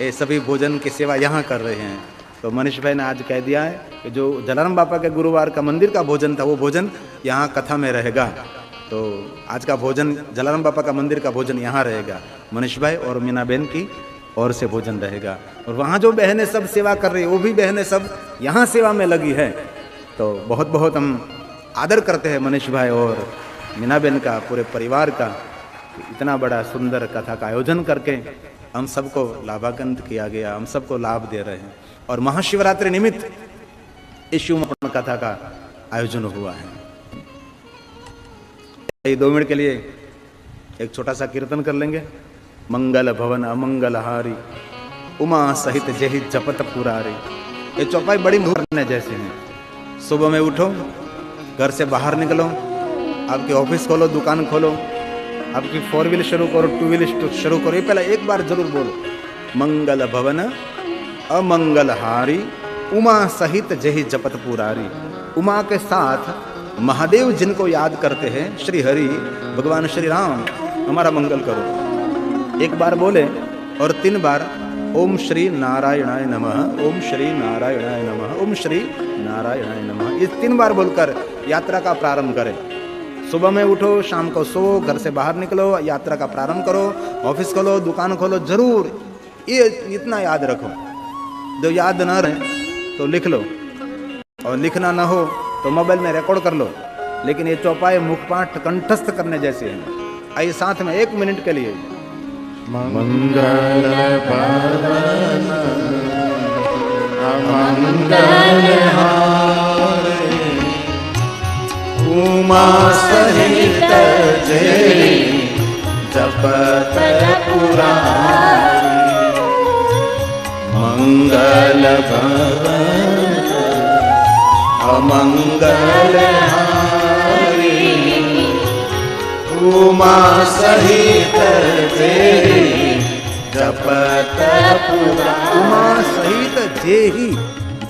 ये सभी भोजन की सेवा यहाँ कर रहे हैं। तो मनीष भाई ने आज कह दिया है कि जो जलाराम बापा के गुरुवार का मंदिर का भोजन था, वो भोजन यहाँ कथा में रहेगा। तो आज का भोजन जलाराम बापा का मंदिर का भोजन यहाँ रहेगा, मनीष भाई और मीना बहन की ओर से भोजन रहेगा। और वहाँ जो बहनें सब सेवा कर रही है, वो भी बहनें सब यहाँ सेवा में लगी है। तो बहुत बहुत हम आदर करते हैं मनीष भाई और मीना बहन का, पूरे परिवार का। इतना बड़ा सुंदर कथा का आयोजन करके हम सबको लाभान्वित किया गया, हम सबको लाभ दे रहे हैं। और महाशिवरात्रि निमित्त इस शिवमरण कथा का आयोजन हुआ है। 2 मिनट के लिए एक छोटा सा कीर्तन कर लेंगे। मंगल भवन अमंगल हारी, उमा सहित जेहि जपत पुरारी। ये चौपाई बड़ी मुहूर्त जैसे हैं। सुबह में उठो, घर से बाहर निकलो, आपके ऑफिस खोलो, दुकान खोलो, आपकी 4 व्हील शुरू करो, 2 व्हील शुरू करो। ये पहला एक बार जरूर बोलो, मंगल भवन अमंगल हारी, उमा सहित जेहि जपत पुरारी। उमा के साथ महादेव जिनको याद करते हैं, श्री हरि भगवान श्री राम, हमारा मंगल करो। एक बार बोले और 3 बार ओम श्री नारायणाय नमः, ओम श्री नारायणाय नमः, ओम श्री नारायणाय नमः, ये 3 बार बोलकर यात्रा का प्रारंभ करें। सुबह में उठो, शाम को सो, घर से बाहर निकलो, यात्रा का प्रारंभ करो, ऑफिस खोलो, दुकान खोलो, जरूर ये इतना याद रखो। जो याद ना रहे तो लिख लो, और लिखना ना हो तो मोबाइल में रिकॉर्ड कर लो। लेकिन ये चौपाई मुखपाठ कंठस्थ करने जैसे हैं। आइए साथ में 1 मिनट के लिए
मंगल भवन अमंगल हारी, उमा सहित जेहि जपत पुरारी। मंगल भवन अमंगल हारी, उमा सहित जेहि जपत पुरारी।
उमा सहित जेहि,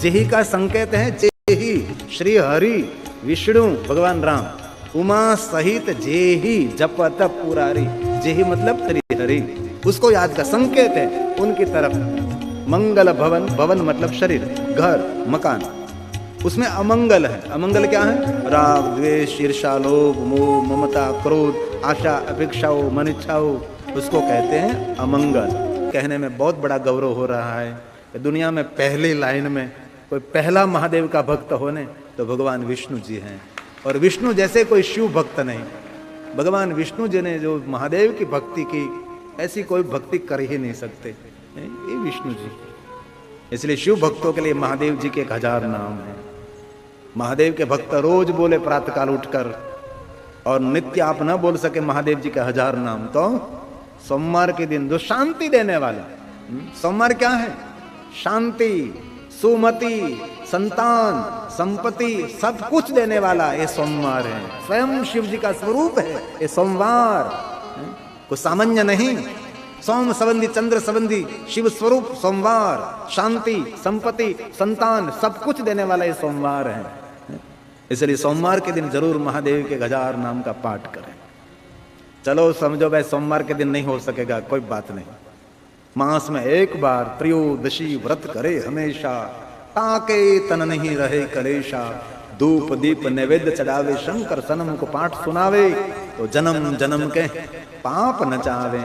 जेहि का संकेत है जेहि, श्री हरि विष्णु भगवान राम। उमा सहित जेहि जपत पुरारी, जेहि मतलब श्री हरि, उसको याद का संकेत है उनकी तरफ। मंगल भवन, भवन मतलब शरीर, घर, मकान, उसमें अमंगल है। अमंगल क्या है? राग, द्वेष, ईर्ष्या, लोभ, मोह, ममता, क्रोध, आशा, अपेक्षाओं, मनिच्छाओं, उसको कहते हैं अमंगल। कहने में बहुत बड़ा गौरव हो रहा है कि दुनिया में पहली लाइन में कोई पहला महादेव का भक्त होने तो भगवान विष्णु जी हैं। और विष्णु जैसे कोई शिव भक्त नहीं। भगवान विष्णु जी ने जो महादेव की भक्ति की, ऐसी कोई भक्ति कर ही नहीं सकते, ये विष्णु जी। इसलिए शिव भक्तों के लिए महादेव जी के 1000 नाम हैं। महादेव के भक्त रोज बोले प्रातःकाल उठकर, और नित्य आप न बोल सके महादेव जी के 1000 नाम, तो सोमवार के दिन जो शांति देने वाले सोमवार क्या है? शांति, सुमति, संतान, संपत्ति, सब कुछ देने वाला ये सोमवार है। स्वयं शिव जी का स्वरूप है ये सोमवार, कोई सामान्य नहीं। सोम संबंधी, चंद्र संबंधी शिव स्वरूप सोमवार, शांति, संपत्ति, संतान, सब कुछ देने वाला ये सोमवार है। इसलिए सोमवार के दिन जरूर महादेव के गजार नाम का पाठ करें। चलो समझो भाई सोमवार के दिन नहीं हो सकेगा, कोई बात नहीं, मास में एक बार त्रयोदशी व्रत करे हमेशा, ताके तन नहीं रहे कलेशा। धूप दीप नैवेद्य चढ़ावे, शंकर सनम को पाठ सुनावे, तो जन्म जन्म के पाप नचावे।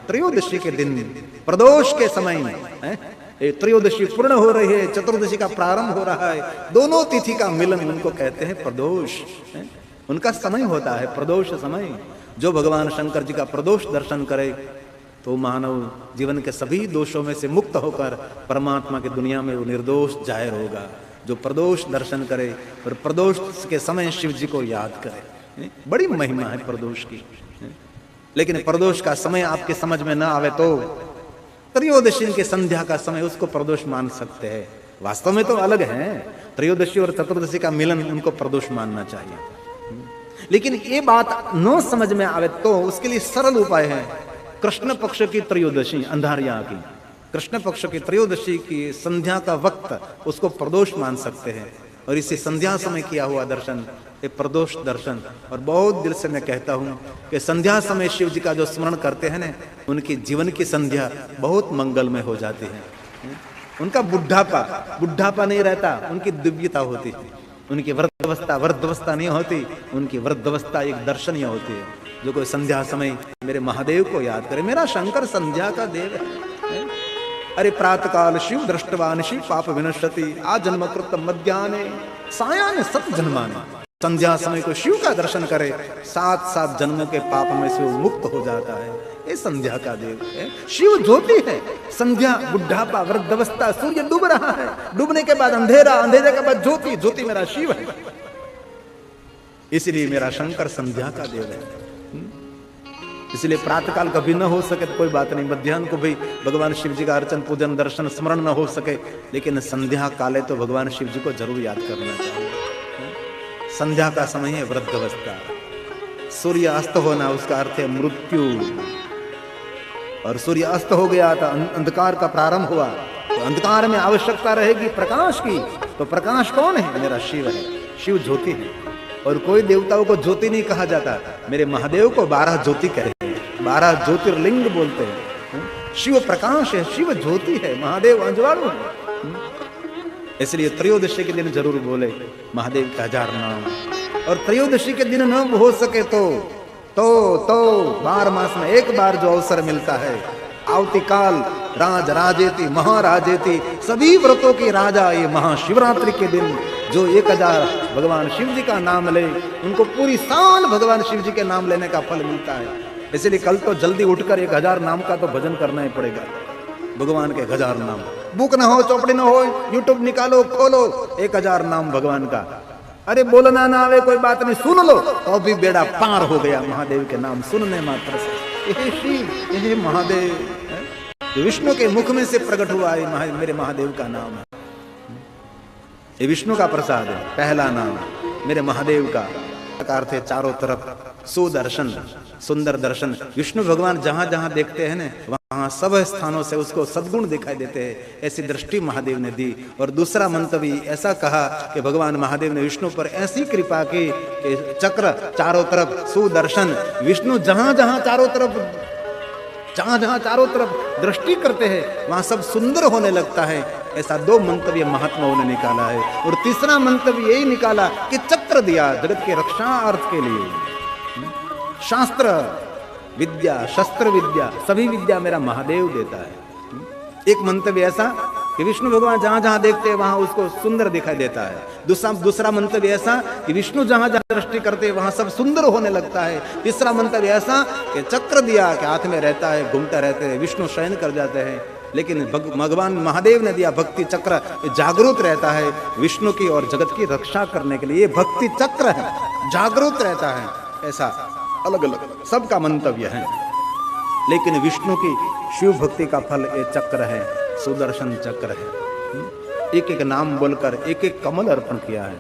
त्रयोदशी के दिन प्रदोष के समय में त्रयोदशी पूर्ण हो रही है, चतुर्दशी का प्रारंभ हो रहा है, दोनों तिथि का मिलन उनको कहते हैं प्रदोष। उनका समय होता है प्रदोष समय। जो भगवान शंकर जी का प्रदोष दर्शन करे तो मानव जीवन के सभी दोषों में से मुक्त होकर परमात्मा की दुनिया में वो निर्दोष जाहिर होगा। जो प्रदोष दर्शन करे और प्रदोष के समय शिव जी को याद करे, बड़ी महिमा है प्रदोष की। लेकिन प्रदोष का समय आपके समझ में ना आवे तो त्रयोदशी के संध्या का समय उसको प्रदोष मान सकते हैं। वास्तव में तो अलग है, त्रयोदशी और चतुर्दशी का मिलन उनको प्रदोष मानना चाहिए। लेकिन ये बात न समझ में आवे तो उसके लिए सरल उपाय है। कृष्ण पक्ष की त्रयोदशी, अंधारिया की कृष्ण पक्ष की त्रयोदशी की संध्या का वक्त उसको प्रदोष मान सकते हैं। और इसी संध्या समय किया हुआ दर्शन ये प्रदोष दर्शन। और बहुत दिल से मैं कहता हूँ कि संध्या समय शिव जी का जो स्मरण करते हैं ना, उनकी जीवन की संध्या बहुत मंगलमय हो जाती है। उनका बुढ़ापा नहीं रहता, उनकी दिव्यता होती है। उनकी वृद्धावस्था नहीं होती, उनकी वृद्धावस्था एक दर्शनीय होती है। जो कोई संध्या समय मेरे महादेव को याद करे, मेरा शंकर संध्या का देव है। अरे प्रातः काल शिव दृष्टवान शिव पाप विनश्यति, आ जन्म कृत मध्याह्ने सायाह्न सत जन्माने। संध्या समय को शिव का दर्शन करे, 7 जन्मों के पाप में से वो मुक्त हो जाता है। ये संध्या का देव है, शिव ज्योति है। संध्या, बुढ़ापा, वृद्धावस्था, सूर्य डूब रहा है, डूबने के बाद अंधेरा, अंधेरे के बाद ज्योति, ज्योति मेरा शिव है। इसलिए मेरा शंकर संध्या का देव है। इसलिए प्रातःकाल कभी न हो सके तो कोई बात नहीं, मध्याह्न को भी भगवान शिव जी का अर्चन पूजन दर्शन स्मरण न हो सके, लेकिन संध्या काले तो भगवान शिव जी को जरूर याद करना चाहिए। संध्या का समय है वृद्धावस्था, सूर्य अस्त होना उसका अर्थ है मृत्यु। और सूर्य अस्त हो गया था, अंधकार का प्रारंभ हुआ, तो अंधकार में आवश्यकता रहेगी प्रकाश की। तो प्रकाश कौन है? मेरा शिव है, शिव ज्योति है। और कोई देवताओं को ज्योति नहीं कहा जाता, मेरे महादेव को 12 ज्योति कहते हैं, 12 ज्योतिर्लिंग बोलते हैं। शिव प्रकाश है, शिव ज्योति है, महादेव अंजवाणु है। इसलिए त्रयोदशी के दिन जरूर बोले महादेव का 1000 नाम। और त्रयोदशी के दिन न हो सके तो 12 मास में एक बार जो अवसर मिलता है, आवती काल राज राजेति महाराजेति, सभी व्रतों के राजा ये महाशिवरात्रि के दिन जो 1000 भगवान शिव जी का नाम ले, उनको पूरी साल भगवान शिव जी के नाम लेने का फल मिलता है। इसलिए कल तो जल्दी उठकर 1000 नाम का तो भजन करना ही पड़ेगा। भगवान के 1000 नाम, बुक ना हो, चौपड़ी ना हो, यूट्यूब निकालो, खोलो, 1000 नाम भगवान का। अरे बोलना ना आवे कोई बात नहीं, सुन लो तो भी बेड़ा पार हो गया महादेव के नाम सुनने मात्र से। यह शिव, यह महादेव, विष्णु के मुख में से प्रकट हुआ है मेरे महादेव का नाम है। ये विष्णु का प्रसाद है, पहला नाम मेरे महादेव का। अर्थ है चारों तरफ सुदर्शन, सुंदर दर्शन। विष्णु भगवान जहां जहां देखते हैं ना, वहां सब स्थानों से उसको सद्गुण दिखाई देते हैं। ऐसी दृष्टि महादेव ने दी। और दूसरा मंतव्य ऐसा कहा कि भगवान महादेव ने विष्णु पर ऐसी कृपा की कि चक्र चारों तरफ सुदर्शन, विष्णु जहां जहां चारों तरफ दृष्टि करते हैं वहां सब सुंदर होने लगता है। ऐसा 2 मंतव्य महात्माओं ने निकाला है। और तीसरा मंतव्य यही निकाला कि चक्र दिया जगत के रक्षार्थ के लिए। शास्त्र विद्या, शस्त्र विद्या, सभी विद्या मेरा महादेव देता है। एक मंतव्य ऐसा कि विष्णु भगवान जहां जहां देखते हैं वहां उसको सुंदर दिखाई देता है। दूसरा मंतव्य ऐसा कि विष्णु जहां जहां दृष्टि करते हैं वहां सब सुंदर होने लगता है। तीसरा मंतव्य ऐसा कि चक्र दिया कि हाथ में रहता है, घूमता रहते हैं, विष्णु शयन कर जाते हैं, लेकिन भगवान महादेव ने दिया भक्ति चक्र, जागरूक रहता है विष्णु की और जगत की रक्षा करने के लिए। ये भक्ति चक्र है, जागरूक रहता है। ऐसा अलग अलग सबका मंतव्य है। लेकिन विष्णु की शिव भक्ति का फल ये चक्र है, सुदर्शन चक्र है। एक एक नाम बोलकर एक एक कमल अर्पण किया है।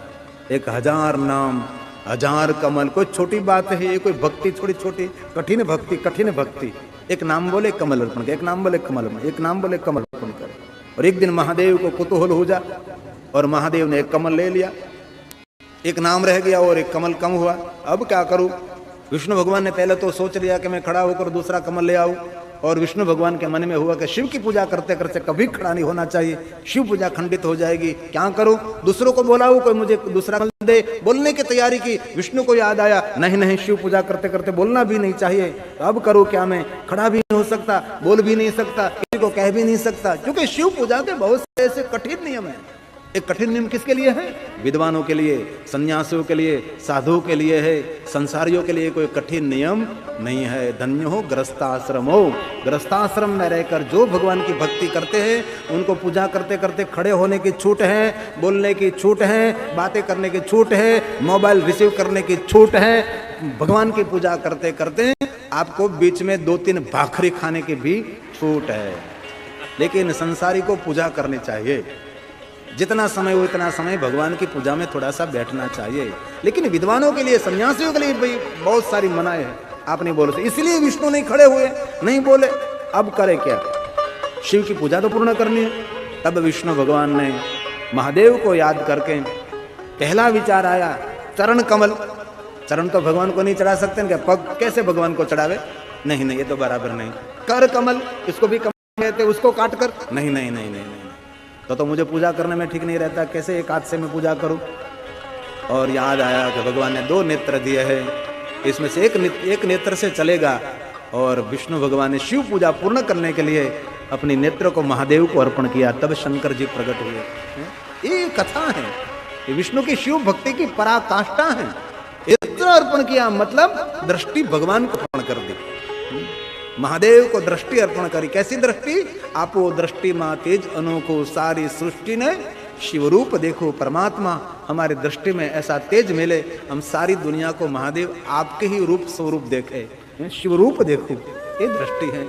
1000 नाम 1000 कमल, कोई छोटी बात है ये? कोई भक्ति थोड़ी छोटी, कठिन भक्ति, कठिन भक्ति। एक नाम बोले कमल अर्पण कर, एक नाम बोले कमल, एक नाम बोले कमल अर्पण कर। और एक दिन महादेव को कुतूहल हो जा और महादेव ने एक कमल ले लिया, एक नाम रह गया और एक कमल कम हुआ। अब क्या करूं? विष्णु भगवान ने पहले तो सोच लिया कि मैं खड़ा होकर दूसरा कमल ले आऊं, और विष्णु भगवान के मन में हुआ कि शिव की पूजा करते करते कभी खड़ा नहीं होना चाहिए, शिव पूजा खंडित हो जाएगी। क्या करूं? दूसरों को बोलाऊं कोई मुझे दूसरा कमल दे। बोलने की तैयारी की, विष्णु को याद आया नहीं नहीं, शिव पूजा करते करते बोलना भी नहीं चाहिए। तो अब करूं क्या? मैं खड़ा भी नहीं हो सकता, बोल भी नहीं सकता, किसी को कह भी नहीं सकता, क्योंकि शिव पूजा के बहुत से ऐसे कठिन नियम है। एक कठिन नियम किसके लिए है? विद्वानों के लिए, सन्यासियों के लिए, साधुओं के लिए है। संसारियों के लिए कोई कठिन नियम नहीं है। धन्य हो गृहस्थाश्रम हो। गृहस्थाश्रम में रहकर जो भगवान की भक्ति करते हैं उनको पूजा करते करते खड़े होने की छूट है, बोलने की छूट है, बातें करने की छूट है, मोबाइल रिसीव करने की छूट है। भगवान की पूजा करते करते आपको बीच में 2-3 भाखरी खाने की भी छूट है। लेकिन संसारी को पूजा करनी चाहिए, जितना समय हो इतना समय भगवान की पूजा में थोड़ा सा बैठना चाहिए। लेकिन विद्वानों के लिए, सन्यासियों के लिए भाई बहुत सारी मनाएं है, आप नहीं बोल सकते। इसलिए विष्णु नहीं खड़े हुए, नहीं बोले। अब करे क्या? शिव की पूजा तो पूर्ण करनी है। तब विष्णु भगवान ने महादेव को याद करके पहला विचार आया, चरण कमल। चरण तो भगवान को नहीं चढ़ा सकते क्या? पग कैसे भगवान को चढ़ावे? नहीं नहीं, ये तो बराबर नहीं। कर कमल, इसको भी कमल कहते, उसको काट कर, नहीं नहीं नहीं नहीं नहीं, तो मुझे पूजा करने में ठीक नहीं रहता, कैसे एक हाथ से मैं पूजा करूं? और याद आया कि भगवान ने 2 नेत्र दिए हैं, इसमें से एक नेत्र से चलेगा। और विष्णु भगवान ने शिव पूजा पूर्ण करने के लिए अपने नेत्र को महादेव को अर्पण किया, तब शंकर जी प्रकट हुए। ये कथा है, ये विष्णु की शिव भक्ति की पराकाष्ठा है। नेत्र अर्पण किया मतलब दृष्टि भगवान को अर्पण कर दी, महादेव को दृष्टि अर्पण करी। कैसी दृष्टि? आपो दृष्टि मां तेज अनोखो, सारी सृष्टि ने शिव रूप देखो। परमात्मा हमारी दृष्टि में ऐसा तेज मिले, हम सारी दुनिया को महादेव आपके ही रूप स्वरूप देखे, शिव रूप देखो, ये दृष्टि है।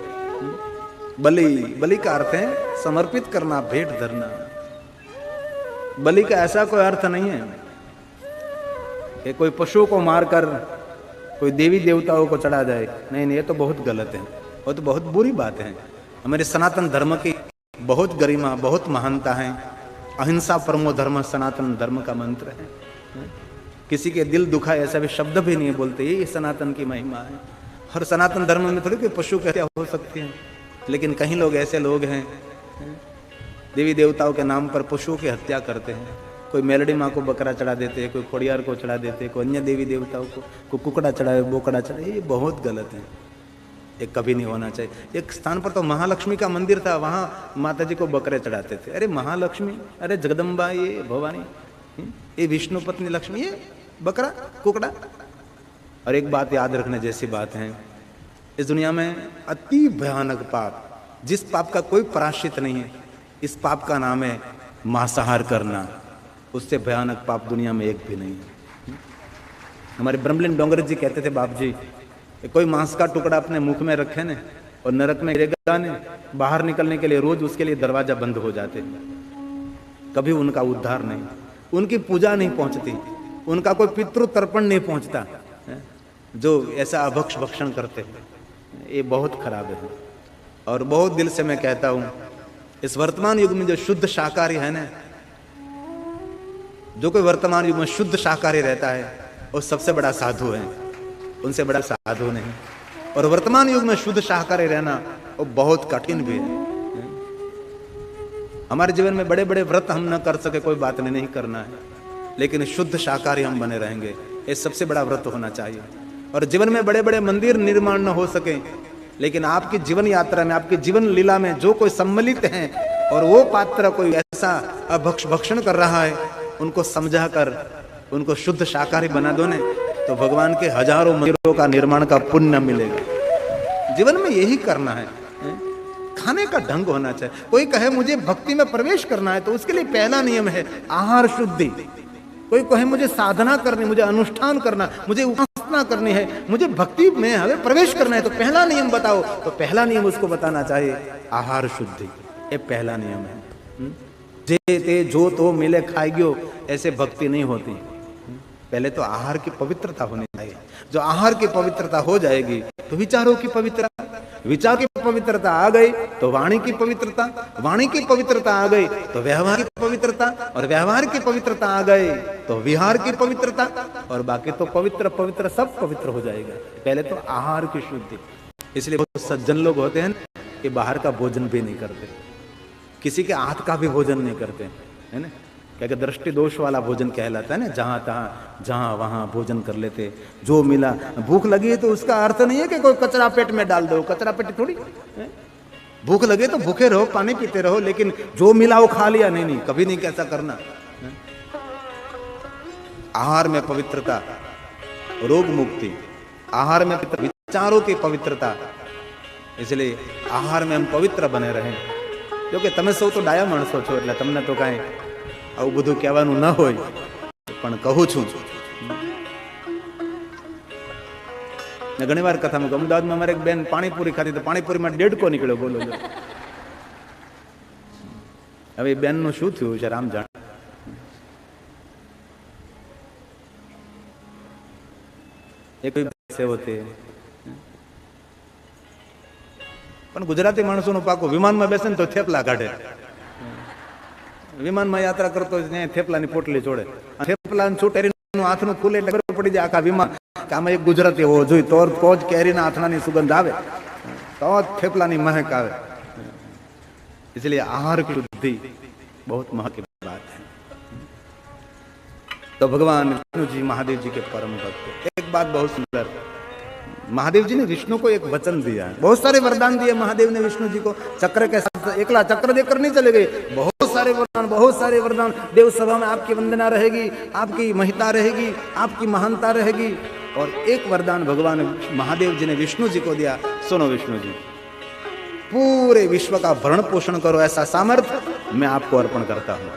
बलि, बलि का अर्थ है समर्पित करना, भेंट धरना। बलि का ऐसा कोई अर्थ नहीं है कि कोई पशु को मारकर कोई देवी देवताओं को चढ़ा जाए। नहीं नहीं, ये तो बहुत गलत है, वो तो बहुत बुरी बात है। हमारे सनातन धर्म की बहुत गरिमा, बहुत महानता है। अहिंसा परमो धर्म सनातन धर्म का मंत्र है। किसी के दिल दुखा ऐसा भी शब्द भी नहीं बोलते, ये सनातन की महिमा है। हर सनातन धर्म में थोड़ी कोई पशु की हत्या हो सकती है, लेकिन कहीं लोग ऐसे लोग हैं देवी देवताओं के नाम पर पशुओं की हत्या करते हैं। कोई मेलडी माँ को बकरा चढ़ा देते हैं, कोई खोड़ियार को चढ़ा देते हैं, कोई अन्य देवी देवताओं को कुकड़ा चढ़ाए, बोकड़ा चढ़ाए, ये बहुत गलत है, ये कभी नहीं होना चाहिए। एक स्थान पर तो महालक्ष्मी का मंदिर था, वहाँ माता जी को बकरे चढ़ाते थे। अरे महालक्ष्मी, अरे जगदम्बा, ये भवानी, ये विष्णु पत्नी लक्ष्मी, ये बकरा कुकड़ा। और एक बात याद रखने जैसी बात है, इस दुनिया में अति भयानक पाप, जिस पाप का कोई प्रायश्चित नहीं है, इस पाप का नाम है मांसाहार करना। उससे भयानक पाप दुनिया में एक भी नहीं है। हमारे ब्रह्मलीन डोंगर जी कहते थे, बाप जी कोई मांस का टुकड़ा अपने मुख में रखे ने और नरक में गिरेगा ने, बाहर निकलने के लिए रोज उसके लिए दरवाजा बंद हो जाते, कभी उनका उद्धार नहीं, उनकी पूजा नहीं पहुंचती, उनका कोई पितृ तर्पण नहीं पहुंचता, जो ऐसा अभक्ष भक्षण करते हैं। ये बहुत खराब है। और बहुत दिल से मैं कहता हूं, इस वर्तमान युग में जो शुद्ध शाकाहारी है ना, जो कोई वर्तमान युग में शुद्ध शाकाहारी रहता है वो सबसे बड़ा साधु है, उनसे बड़ा साधु नहीं। और वर्तमान युग में शुद्ध शाकाहारी रहना वो बहुत कठिन भी है। हमारे जीवन में बड़े बड़े व्रत हम न कर सके, कोई बात नहीं करना है, लेकिन शुद्ध शाकाहारी हम बने रहेंगे, ये सबसे बड़ा व्रत होना चाहिए। और जीवन में बड़े बड़े मंदिर निर्माण न हो सके, लेकिन आपकी जीवन यात्रा में, आपकी जीवन लीला में जो कोई सम्मिलित हैं और वो पात्र कोई ऐसा अभक्ष भक्षण कर रहा है, उनको समझा कर उनको शुद्ध शाकाहारी बना दो ने, तो भगवान के हजारों मंदिरों का निर्माण का पुण्य मिलेगा। जीवन में यही करना है, खाने का ढंग होना चाहिए। कोई कहे मुझे भक्ति में प्रवेश करना है, तो उसके लिए पहला नियम है आहार शुद्धि। कोई कहे मुझे साधना करनी, मुझे अनुष्ठान करना, मुझे उपवास उपासना करनी है, मुझे भक्ति में हमें प्रवेश करना है, तो पहला नियम बताओ। तो पहला नियम उसको बताना चाहिए, आहार शुद्धि, ये पहला नियम है। जे ते जो तो मिले खाएगियो, ऐसे भक्ति नहीं होती। पहले तो आहार की पवित्रता होनी चाहिए। जो आहार की पवित्रता हो जाएगी तो विचारों की पवित्रता, विचार की पवित्रता आ गई तो वाणी की पवित्रता, वाणी की पवित्रता आ गई तो व्यवहार की पवित्रता, और व्यवहार की पवित्रता आ गई तो विहार की पवित्रता, और बाकी तो पवित्र पवित्र सब पवित्र हो जाएगा। पहले तो आहार की शुद्धि। इसलिए बहुत सज्जन लोग होते हैं कि बाहर का भोजन भी नहीं करते, किसी के हाथ का भी भोजन नहीं करते, है ना। क्या दृष्टि दोष वाला भोजन कहलाता है ना, जहां तहां जहां वहां भोजन कर लेते, जो मिला। भूख लगी है तो उसका अर्थ नहीं है कि कोई कचरा पेट में डाल दो, कचरा पेट थोड़ी है? भूख लगे तो भूखे रहो, पानी पीते रहो, लेकिन जो मिला वो खा लिया नहीं, नहीं, कभी नहीं कैसा करना है? आहार में पवित्रता, रोग मुक्ति, आहार में विचारों की पवित्रता। इसलिए आहार में हम पवित्र बने रहें। क्योंकि તમે સૌ તો ડાયા માણસો છો, એટલે તમને તો કાંઈ આવું બધું કહેવાનું ન હોય, પણ કહું છું। ને ઘણીવાર કથામાં અમદાવાદમાં અમારે એક બેન પાણીપુરી ખાધી તો પાણીપુરીમાં ડેડકો નીકળ્યો, બોલો। હવે એ બેનનું શું થયું છે રામ જાણે। એ કોઈ સેવો તે પણ ગુજરાતી માણસોનું પાકું, વિમાનમાં બેસે ને તો થેપલા કાઢે, વિમાનમાં યાત્રા કરતો ત્યાં થેપલાની પોટલી છોડે, થેપલા છૂટેરીનું હાથનું ખુલે એટલે ખબર પડી જાય આખા વિમાન કે આમાં એક ગુજરાતી હોવો જોઈએ, તો જ કેરીના આથણાની સુગંધ આવે, તો જ થેપલાની મહેક આવે। इसलिए आहार की शुद्धि बहुत महत्व की बात है। तो भगवान विष्णु जी महादेव जी के परम भक्त। एक बात बहुत सुंदर, महादेव जी ने विष्णु को एक वचन दिया है, बहुत सारे वरदान दिए महादेव ने विष्णु जी को। चक्र के साथ एकला चक्र देकर नहीं चले गए, बहुत सारे वरदान, बहुत सारे वरदान। देव सभा में आपकी वंदना रहेगी, आपकी महिता रहेगी, आपकी महानता रहेगी। और एक वरदान भगवान महादेव जी ने विष्णु जी को दिया। सुनो विष्णु जी, पूरे विश्व का भरण पोषण करो ऐसा सामर्थ्य मैं आपको अर्पण करता हूं।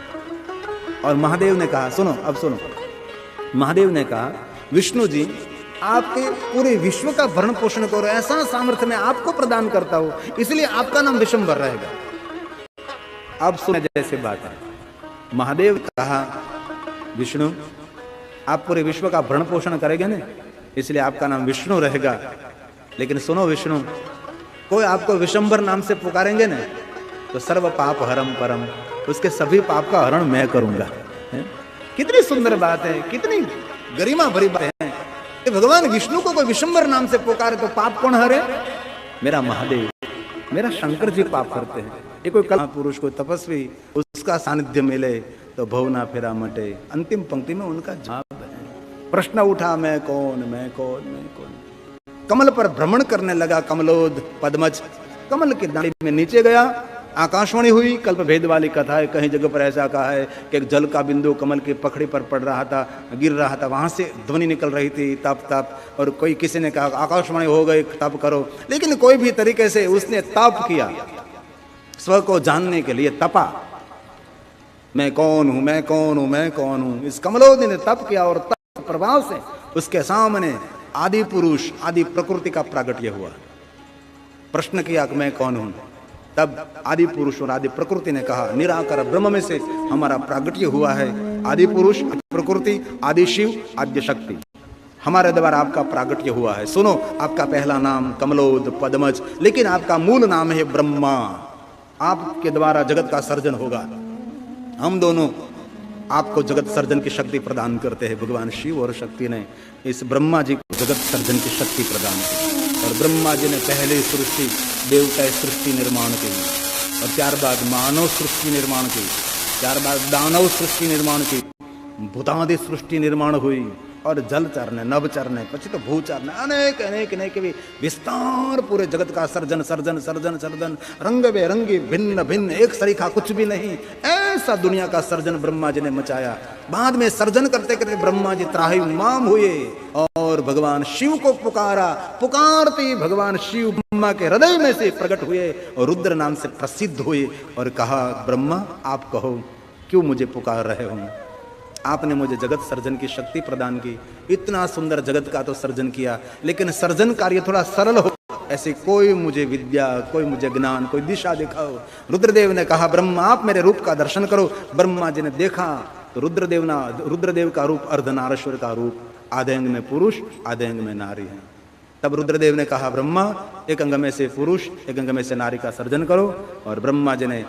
और महादेव ने कहा, सुनो अब सुनो, महादेव ने कहा विष्णु जी आपके पूरे विश्व का भरण पोषण करो ऐसा सामर्थ्य मैं आपको प्रदान करता हूं, इसलिए आपका नाम विशंबर रहेगा। अब सुनो जैसे बात है, महादेव कहा विष्णु आप पूरे विश्व का भरण पोषण करेंगे ना, इसलिए आपका नाम विष्णु रहेगा। लेकिन सुनो विष्णु, कोई आपको विशंबर नाम से पुकारेंगे ना तो सर्व पाप हरम परम, उसके सभी पाप का हरण मैं करूंगा। कितनी सुंदर बात है, कितनी गरिमा भरी बात है। भगवान विष्णु को कोई विशंबर नाम से पुकारे तो पाप कौन हरे? मेरा महादेव, मेरा शंकर जी पाप करते हैं। ये कोई कला पुरुष, कोई तपस्वी, उसका सानिध्य मिले तो भवना फेरा मटे। अंतिम पंक्ति में उनका जवाब है। प्रश्न उठा मैं कौन, मैं कौन, मैं कौन। कमल पर भ्रमण करने लगा कमलोद पद्मज, कमल की डाली में नीचे गया। आकाशवाणी हुई, कल्प भेद वाली कथा है। कहीं जगह पर ऐसा कहा है कि एक जल का बिंदु कमल की पखड़ी पर पड़ रहा था, गिर रहा था, वहां से ध्वनि निकल रही थी तप तप। और कोई किसी ने कहा आकाशवाणी हो गई तप करो, लेकिन कोई भी तरीके से उसने तप किया, स्व को जानने के लिए तपा। मैं कौन हूं, मैं कौन हूं, मैं कौन हूं। इस कमलोद ने तप किया और तप प्रभाव से उसके सामने आदि पुरुष, आदि प्रकृति का प्रागट्य हुआ। प्रश्न किया कि मैं कौन हूं, तब आदि पुरुष और आदि प्रकृति ने कहा निराकार ब्रह्म में से हमारा प्रागट्य हुआ है। आदि पुरुष, आदि प्रकृति, आदि शिव, आद्य शक्ति, हमारे द्वारा आपका प्रागट्य हुआ है। सुनो, आपका पहला नाम कमलोद पद्मज, लेकिन आपका मूल नाम है ब्रह्मा। आपके द्वारा जगत का सर्जन होगा। हम दोनों आपको जगत सर्जन की शक्ति प्रदान करते हैं। भगवान शिव और शक्ति ने इस ब्रह्मा जी को जगत सर्जन की शक्ति प्रदान की। और ब्रह्मा जी ने पहले सृष्टि देवता सृष्टि निर्माण की, और ત્યારબાદ मानव सृष्टि निर्माण की, ત્યારબાદ दानव सृष्टि निर्माण की, भूतादि सृष्टि निर्माण हुई। और जलचर ने, नभचर ने, પછી તો ભૂચર ને, अनेक अनेक अनेक विस्तार पूरे जगत का सर्जन सर्जन सर्जन सर्जन, रंग बेरंगी भिन्न भिन्न, एक सरीखा कुछ भी नहीं, ऐसा दुनिया का सर्जन ब्रह्मा जी ने मचाया। बाद में सर्जन करते करते ब्रह्मा जी त्राहिमाम हुए और भगवान शिव को पुकारा। पुकारते भगवान शिव ब्रह्मा के हृदय में से प्रकट हुए और रुद्र नाम से प्रसिद्ध हुए और कहा ब्रह्मा आप कहो क्यों मुझे पुकार रहे हो। आपने मुझे जगत सर्जन की शक्ति प्रदान की, इतना सुंदर जगत का तो सर्जन किया, लेकिन सर्जन कार्य थोड़ा सरल हो, ऐसे कोई मुझे विद्या, कोई मुझे ज्ञान, कोई दिशा दिखाओ। रुद्रदेव ने कहा ब्रह्मा आप मेरे रूप का दर्शन करो। ब्रह्मा जी ने देखा तो रुद्रदेव का रूप अर्धनारेश्वर का रूप, आधे अंग में पुरुष आधे अंग में नारी है। तब रुद्रदेव ने कहा ब्रह्मा एक अंग में से पुरुष एक अंग में से नारी का सर्जन करो। और ब्रह्मा जी ने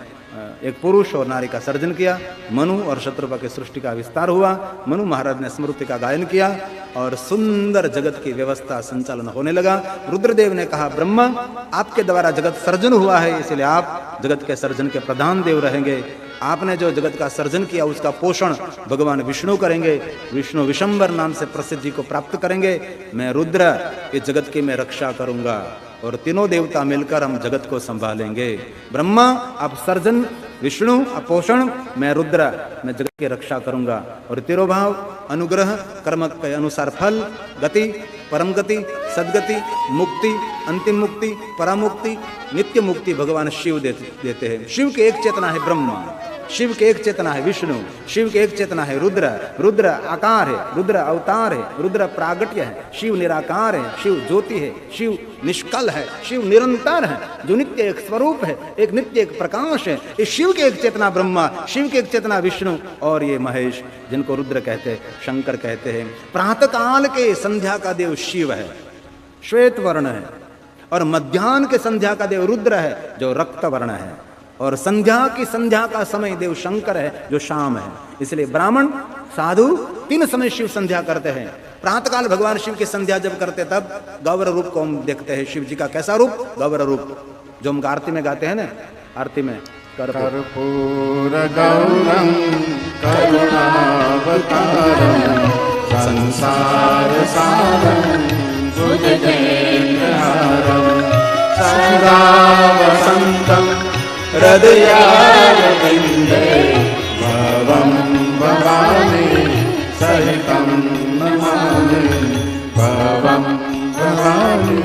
एक पुरुष और नारी का सर्जन किया। मनु और शत्रुपा की सृष्टि का विस्तार हुआ। मनु महाराज ने स्मृति का गायन किया और सुंदर जगत की व्यवस्था संचालन होने लगा। रुद्रदेव ने कहा ब्रह्मा आपके द्वारा जगत सर्जन हुआ है, इसलिए आप जगत के सर्जन के प्रधान देव रहेंगे। आपने जो जगत का सर्जन किया उसका पोषण भगवान विष्णु करेंगे। विष्णु विशंबर नाम से प्रसिद्धि को प्राप्त करेंगे। मैं रुद्र इस जगत की मैं रक्षा करूंगा और तीनों देवता मिलकर हम जगत को संभालेंगे। ब्रह्मा आप सर्जन, विष्णु आप पोषण, मैं रुद्र मैं जगत की रक्षा करूंगा। और तिरोभाव अनुग्रह कर्म के अनुसार फल, गति, परम गति, सदगति, मुक्ति, अंतिम मुक्ति, परामुक्ति, नित्य मुक्ति भगवान शिव देते हैं। शिव की एक चेतना है ब्रह्मा, शिव के एक चेतना है विष्णु, शिव के एक चेतना है रुद्र। रुद्र आकार है, रुद्र अवतार है, रुद्र प्रागट्य है, शिव निराकार है, शिव ज्योति है, शिव निष्कल है, शिव निरंतर है, जो नित्य एक स्वरूप है, एक नित्य एक प्रकाश है। इस शिव के एक चेतना ब्रह्मा, शिव के एक चेतना विष्णु और ये महेश जिनको रुद्र कहते हैं, शंकर कहते हैं। प्रातः काल के संध्या का देव शिव है, श्वेत वर्ण है, और मध्याह्न के संध्या का देव रुद्र है जो रक्त वर्ण है, और संध्या का समय देव शंकर है जो शाम है। इसलिए ब्राह्मण साधु तीन समय शिव संध्या करते हैं। प्रातःकाल भगवान शिव की संध्या जब करते तब गौर रूप को हम देखते हैं। शिव जी का कैसा रूप? गौर रूप, जो हम आरती में गाते हैं ना, आरती में
कर्पूर गौरम करुणावतारम संसार सारम भुजगेन्द्रहारम सदा वसंतम हृदयारविन्दे भवं भवामि सहितं नमामि भवं भवामि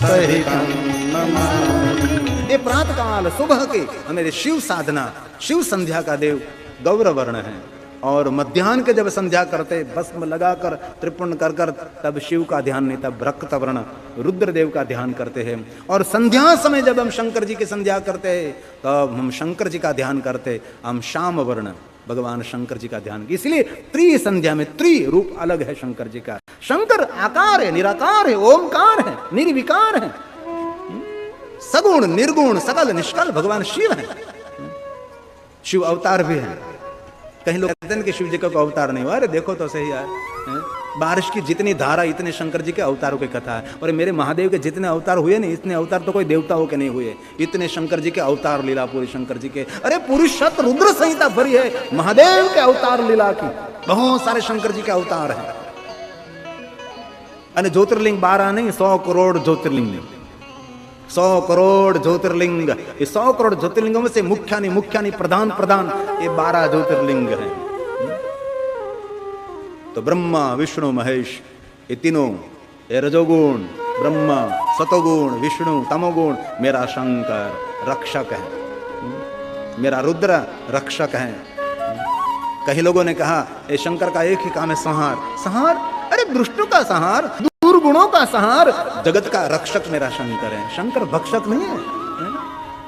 सहितं नमामि।
ये प्रातःकाल सुबह के हमारे शिव साधना, शिव संध्या का देव गौर वर्ण है। और मध्याह्न के जब संध्या करते भस्म लगाकर त्रिपुण कर कर तब शिव का ध्यान नहीं, तब रक्त वर्ण रुद्रदेव का ध्यान करते हैं। और संध्या समय जब हम शंकर जी की संध्या करते हैं तब हम शंकर जी का ध्यान करते, हम श्याम वर्ण भगवान शंकर जी का ध्यान। इसलिए त्रि संध्या में त्रि रूप अलग है शंकर जी का। शंकर आकार है, निराकार है, ओमकार है, निर्विकार है, सगुण निर्गुण सकल निष्कल भगवान शिव है। शिव अवतार भी है। कहीं लोग कहते हैं कि शिव जी का कोई अवतार नहीं हुआ। अरे देखो तो सही यार, बारिश की जितनी धारा इतने शंकर जी के अवतारों की कथा है। और मेरे महादेव के जितने अवतार हुए नहीं, इतने अवतार तो कोई देवताओं के नहीं हुए। इतने शंकर जी के अवतार लीला पूरी शंकर जी के। अरे पूरी शत रुद्र संहिता भरी है महादेव के अवतार लीला की। बहुत सारे शंकर जी के अवतार हैं। अरे ज्योतिर्लिंग 12 नहीं, 100 करोड़ ज्योतिर्लिंग, 100 करोड़ ज्योतिर्लिंग। ये 100 करोड़ ज्योतिर्लिंगों में से मुख्यानी प्रधान ये 12 ज्योतिर्लिंग हैं। तो ब्रह्मा विष्णु महेश ये तीनों, ये रजोगुण ब्रह्मा, सतोगुण विष्णु, तमोगुण मेरा शंकर रक्षक है, मेरा रुद्र रक्षक है। कई लोगों ने कहा ये शंकर का एक ही काम है संहार। संहार? अरे दुष्टों का संहार, दुर्गुणों का संहार। जगत का रक्षक मेरा शंकर है। शंकर भक्षक नहीं है।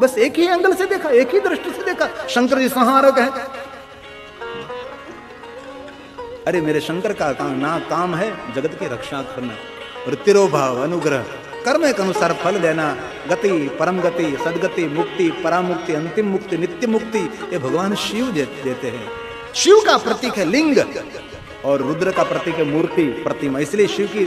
बस एक ही एंगल से देखा, एक ही दृष्टि से देखा, शंकर जी संहारक है। अरे मेरे शंकर का काम है जगत की रक्षा करना और तिरोभाव अनुग्रह कर्म के अनुसार फल देना। गति, परम गति, सदगति, मुक्ति, परामुक्ति, अंतिम मुक्ति, नित्य मुक्ति ये भगवान शिव देते हैं। शिव का प्रतीक है लिंग और रुद्र का प्रतीक है मूर्ति, प्रतिमा। इसलिए शिव की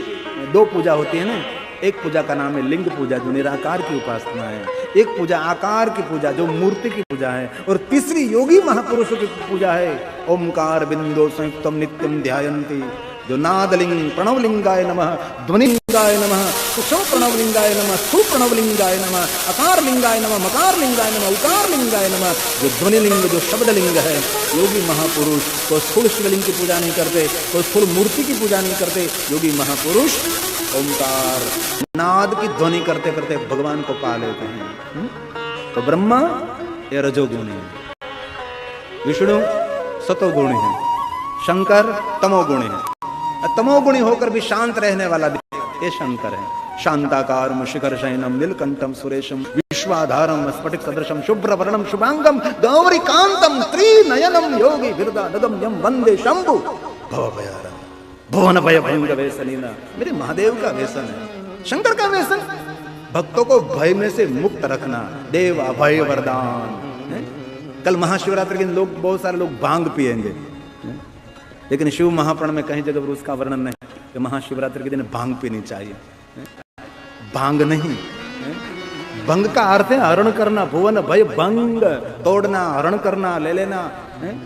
2 पूजा होती है ना। एक पूजा का नाम है लिंग पूजा जो निराकार की उपासना है, एक पूजा आकार की पूजा जो मूर्ति की पूजा है, और तीसरी योगी महापुरुषों की पूजा है ओमकार बिंदु संयुक्तम नित्यम ध्यायन्ति, जो नादलिंग प्रणवलिंगाय नमः, ध्वनिलिंगाय नमः, सूक्ष्म प्रणवलिंगाय नमः, सुप्रणवलिंगाय नमः, अकार लिंगाय नमः, मकार लिंगाय नमः, उकार लिंगाय नमः। जो ध्वनिलिंग जो शब्दलिंग है, योगी महापुरुष तो स्थूल शिवलिंग की पूजा नहीं करते, तो स्थूल मूर्ति की पूजा नहीं करते। योगी महापुरुष ओमकार नाद की ध्वनि करते करते भगवान को पा लेते हैं। तो ब्रह्मा ये रजोगुणी है, विष्णु सतोगुणी है, शंकर तमोगुणी है, तमोगुणी होकर भी शांत रहने वाला देव ये शंकर है। शांताकारम शिखर शयनम नीलकंठम सुरेशम विश्वाधारम स्फटिक सदृशम शुभ्रवर्णम शुभांगम गौरीकांतम त्रिनयनम योगी विरदानगम यम वंदे शंभु भवभयारम भुवन भय भयंग व्यसनीना। मेरे महादेव का व्यसन है, शंकर का व्यसन भक्तों को भय में से मुक्त रखना, देव अभय वरदान है? कल महाशिवरात्रि के दिन लोग, बहुत सारे लोग भांग पिएंगे, लेकिन शिव महापुराण में कहीं जगह पर उसका वर्णन नहीं कि महाशिवरात्रि के दिन भांग पीनी चाहिए। भांग नहीं, भंग का अर्थ है हरण करना, भुवन भय भंग, तोड़ना, हरण करना, ले लेना है?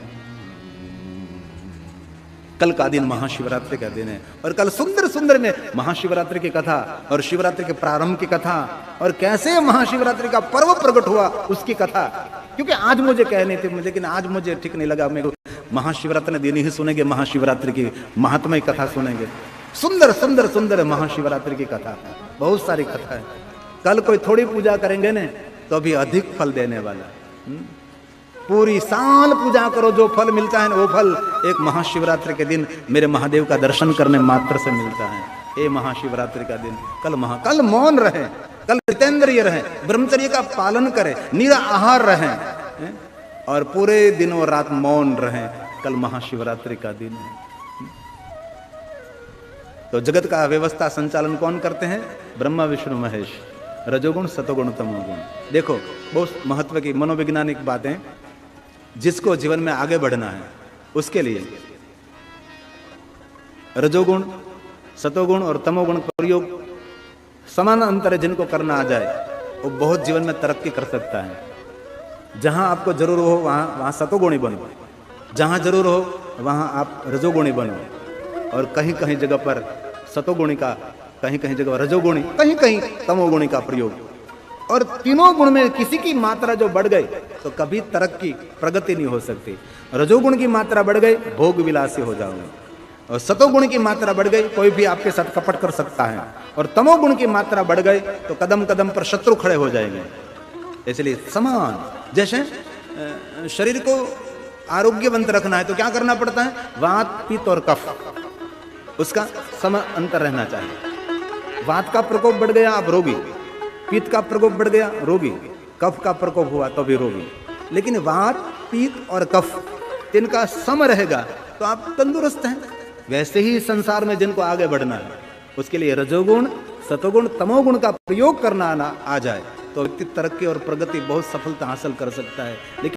कल का दिन महाशिवरात्रि का दिन है और कल सुंदर सुंदर में महाशिवरात्रि की कथा और शिवरात्रि के प्रारंभ की कथा और कैसे महाशिवरात्रि का पर्व प्रकट हुआ उसकी कथा। क्योंकि आज मुझे कहने थे, लेकिन आज मुझे ठीक नहीं लगा, मेरे को महाशिवरात्रि दिन ही सुनेंगे, महाशिवरात्रि की महात्मय कथा सुनेंगे। सुंदर सुंदर सुंदर महाशिवरात्रि की कथा, बहुत सारी कथा है। कल कोई थोड़ी पूजा करेंगे ना तो अभी अधिक फल देने वाला। पूरी साल पूजा करो, जो फल मिलता है ना वो फल एक महाशिवरात्रि के दिन मेरे महादेव का दर्शन करने मात्र से मिलता है। ये महाशिवरात्रि का दिन, कल मौन रहे, कल जितेंद्रिय रहे, ब्रह्मचर्य का पालन करें, निराहार रहें और पूरे दिन और रात मौन रहें। कल महाशिवरात्रि का दिन है। तो जगत का व्यवस्था संचालन कौन करते हैं? ब्रह्मा विष्णु महेश, रजोगुण सतोगुण तमोगुण। देखो बहुत महत्व की मनोवैज्ञानिक बातें, जिसको जीवन में आगे बढ़ना है उसके लिए रजोगुण सतोगुण और तमोगुण का प्रयोग समान अंतर है। जिनको करना आ जाए वो बहुत जीवन में तरक्की कर सकता है। जहां आपको जरूर हो वहां सतोगुणी बनो, जहां जरूर हो वहां आप रजोगुणी बनो, और कहीं कहीं जगह पर सतोगुणी का, कहीं कहीं जगह रजोगुणी, कहीं कहीं तमोगुणी का प्रयोग। और तीनों गुण में किसी की मात्रा जो बढ़ गई तो कभी तरक्की प्रगति नहीं हो सकती। रजोगुण की मात्रा बढ़ गई भोग विलासी हो जाओगे, और सतोगुण की मात्रा बढ़ गई कोई भी आपके साथ कपट कर सकता है, और तमोगुण की मात्रा बढ़ गई तो कदम कदम पर शत्रु खड़े हो जाएंगे। इसलिए समान, जैसे शरीर को आरोग्यवंत रखना है तो क्या करना पड़ता है? वात पित्त और कफ, उसका सम अंतर रहना चाहिए। वात का प्रकोप बढ़ गया आप रोगी, पित्त का प्रकोप बढ़ गया रोगी, कफ का प्रकोप हुआ तो भी रोगी। लेकिन वात पित्त और कफ इनका सम रहेगा तो आप तंदुरुस्त हैं। वैसे ही संसार में जिनको आगे बढ़ना है उसके लिए रजोगुण सतोगुण तमोगुण का प्रयोग करना आ जाए तो व्यक्ति तरक्की और प्रगति बहुत सफलता हासिल कर सकता है। लेकिन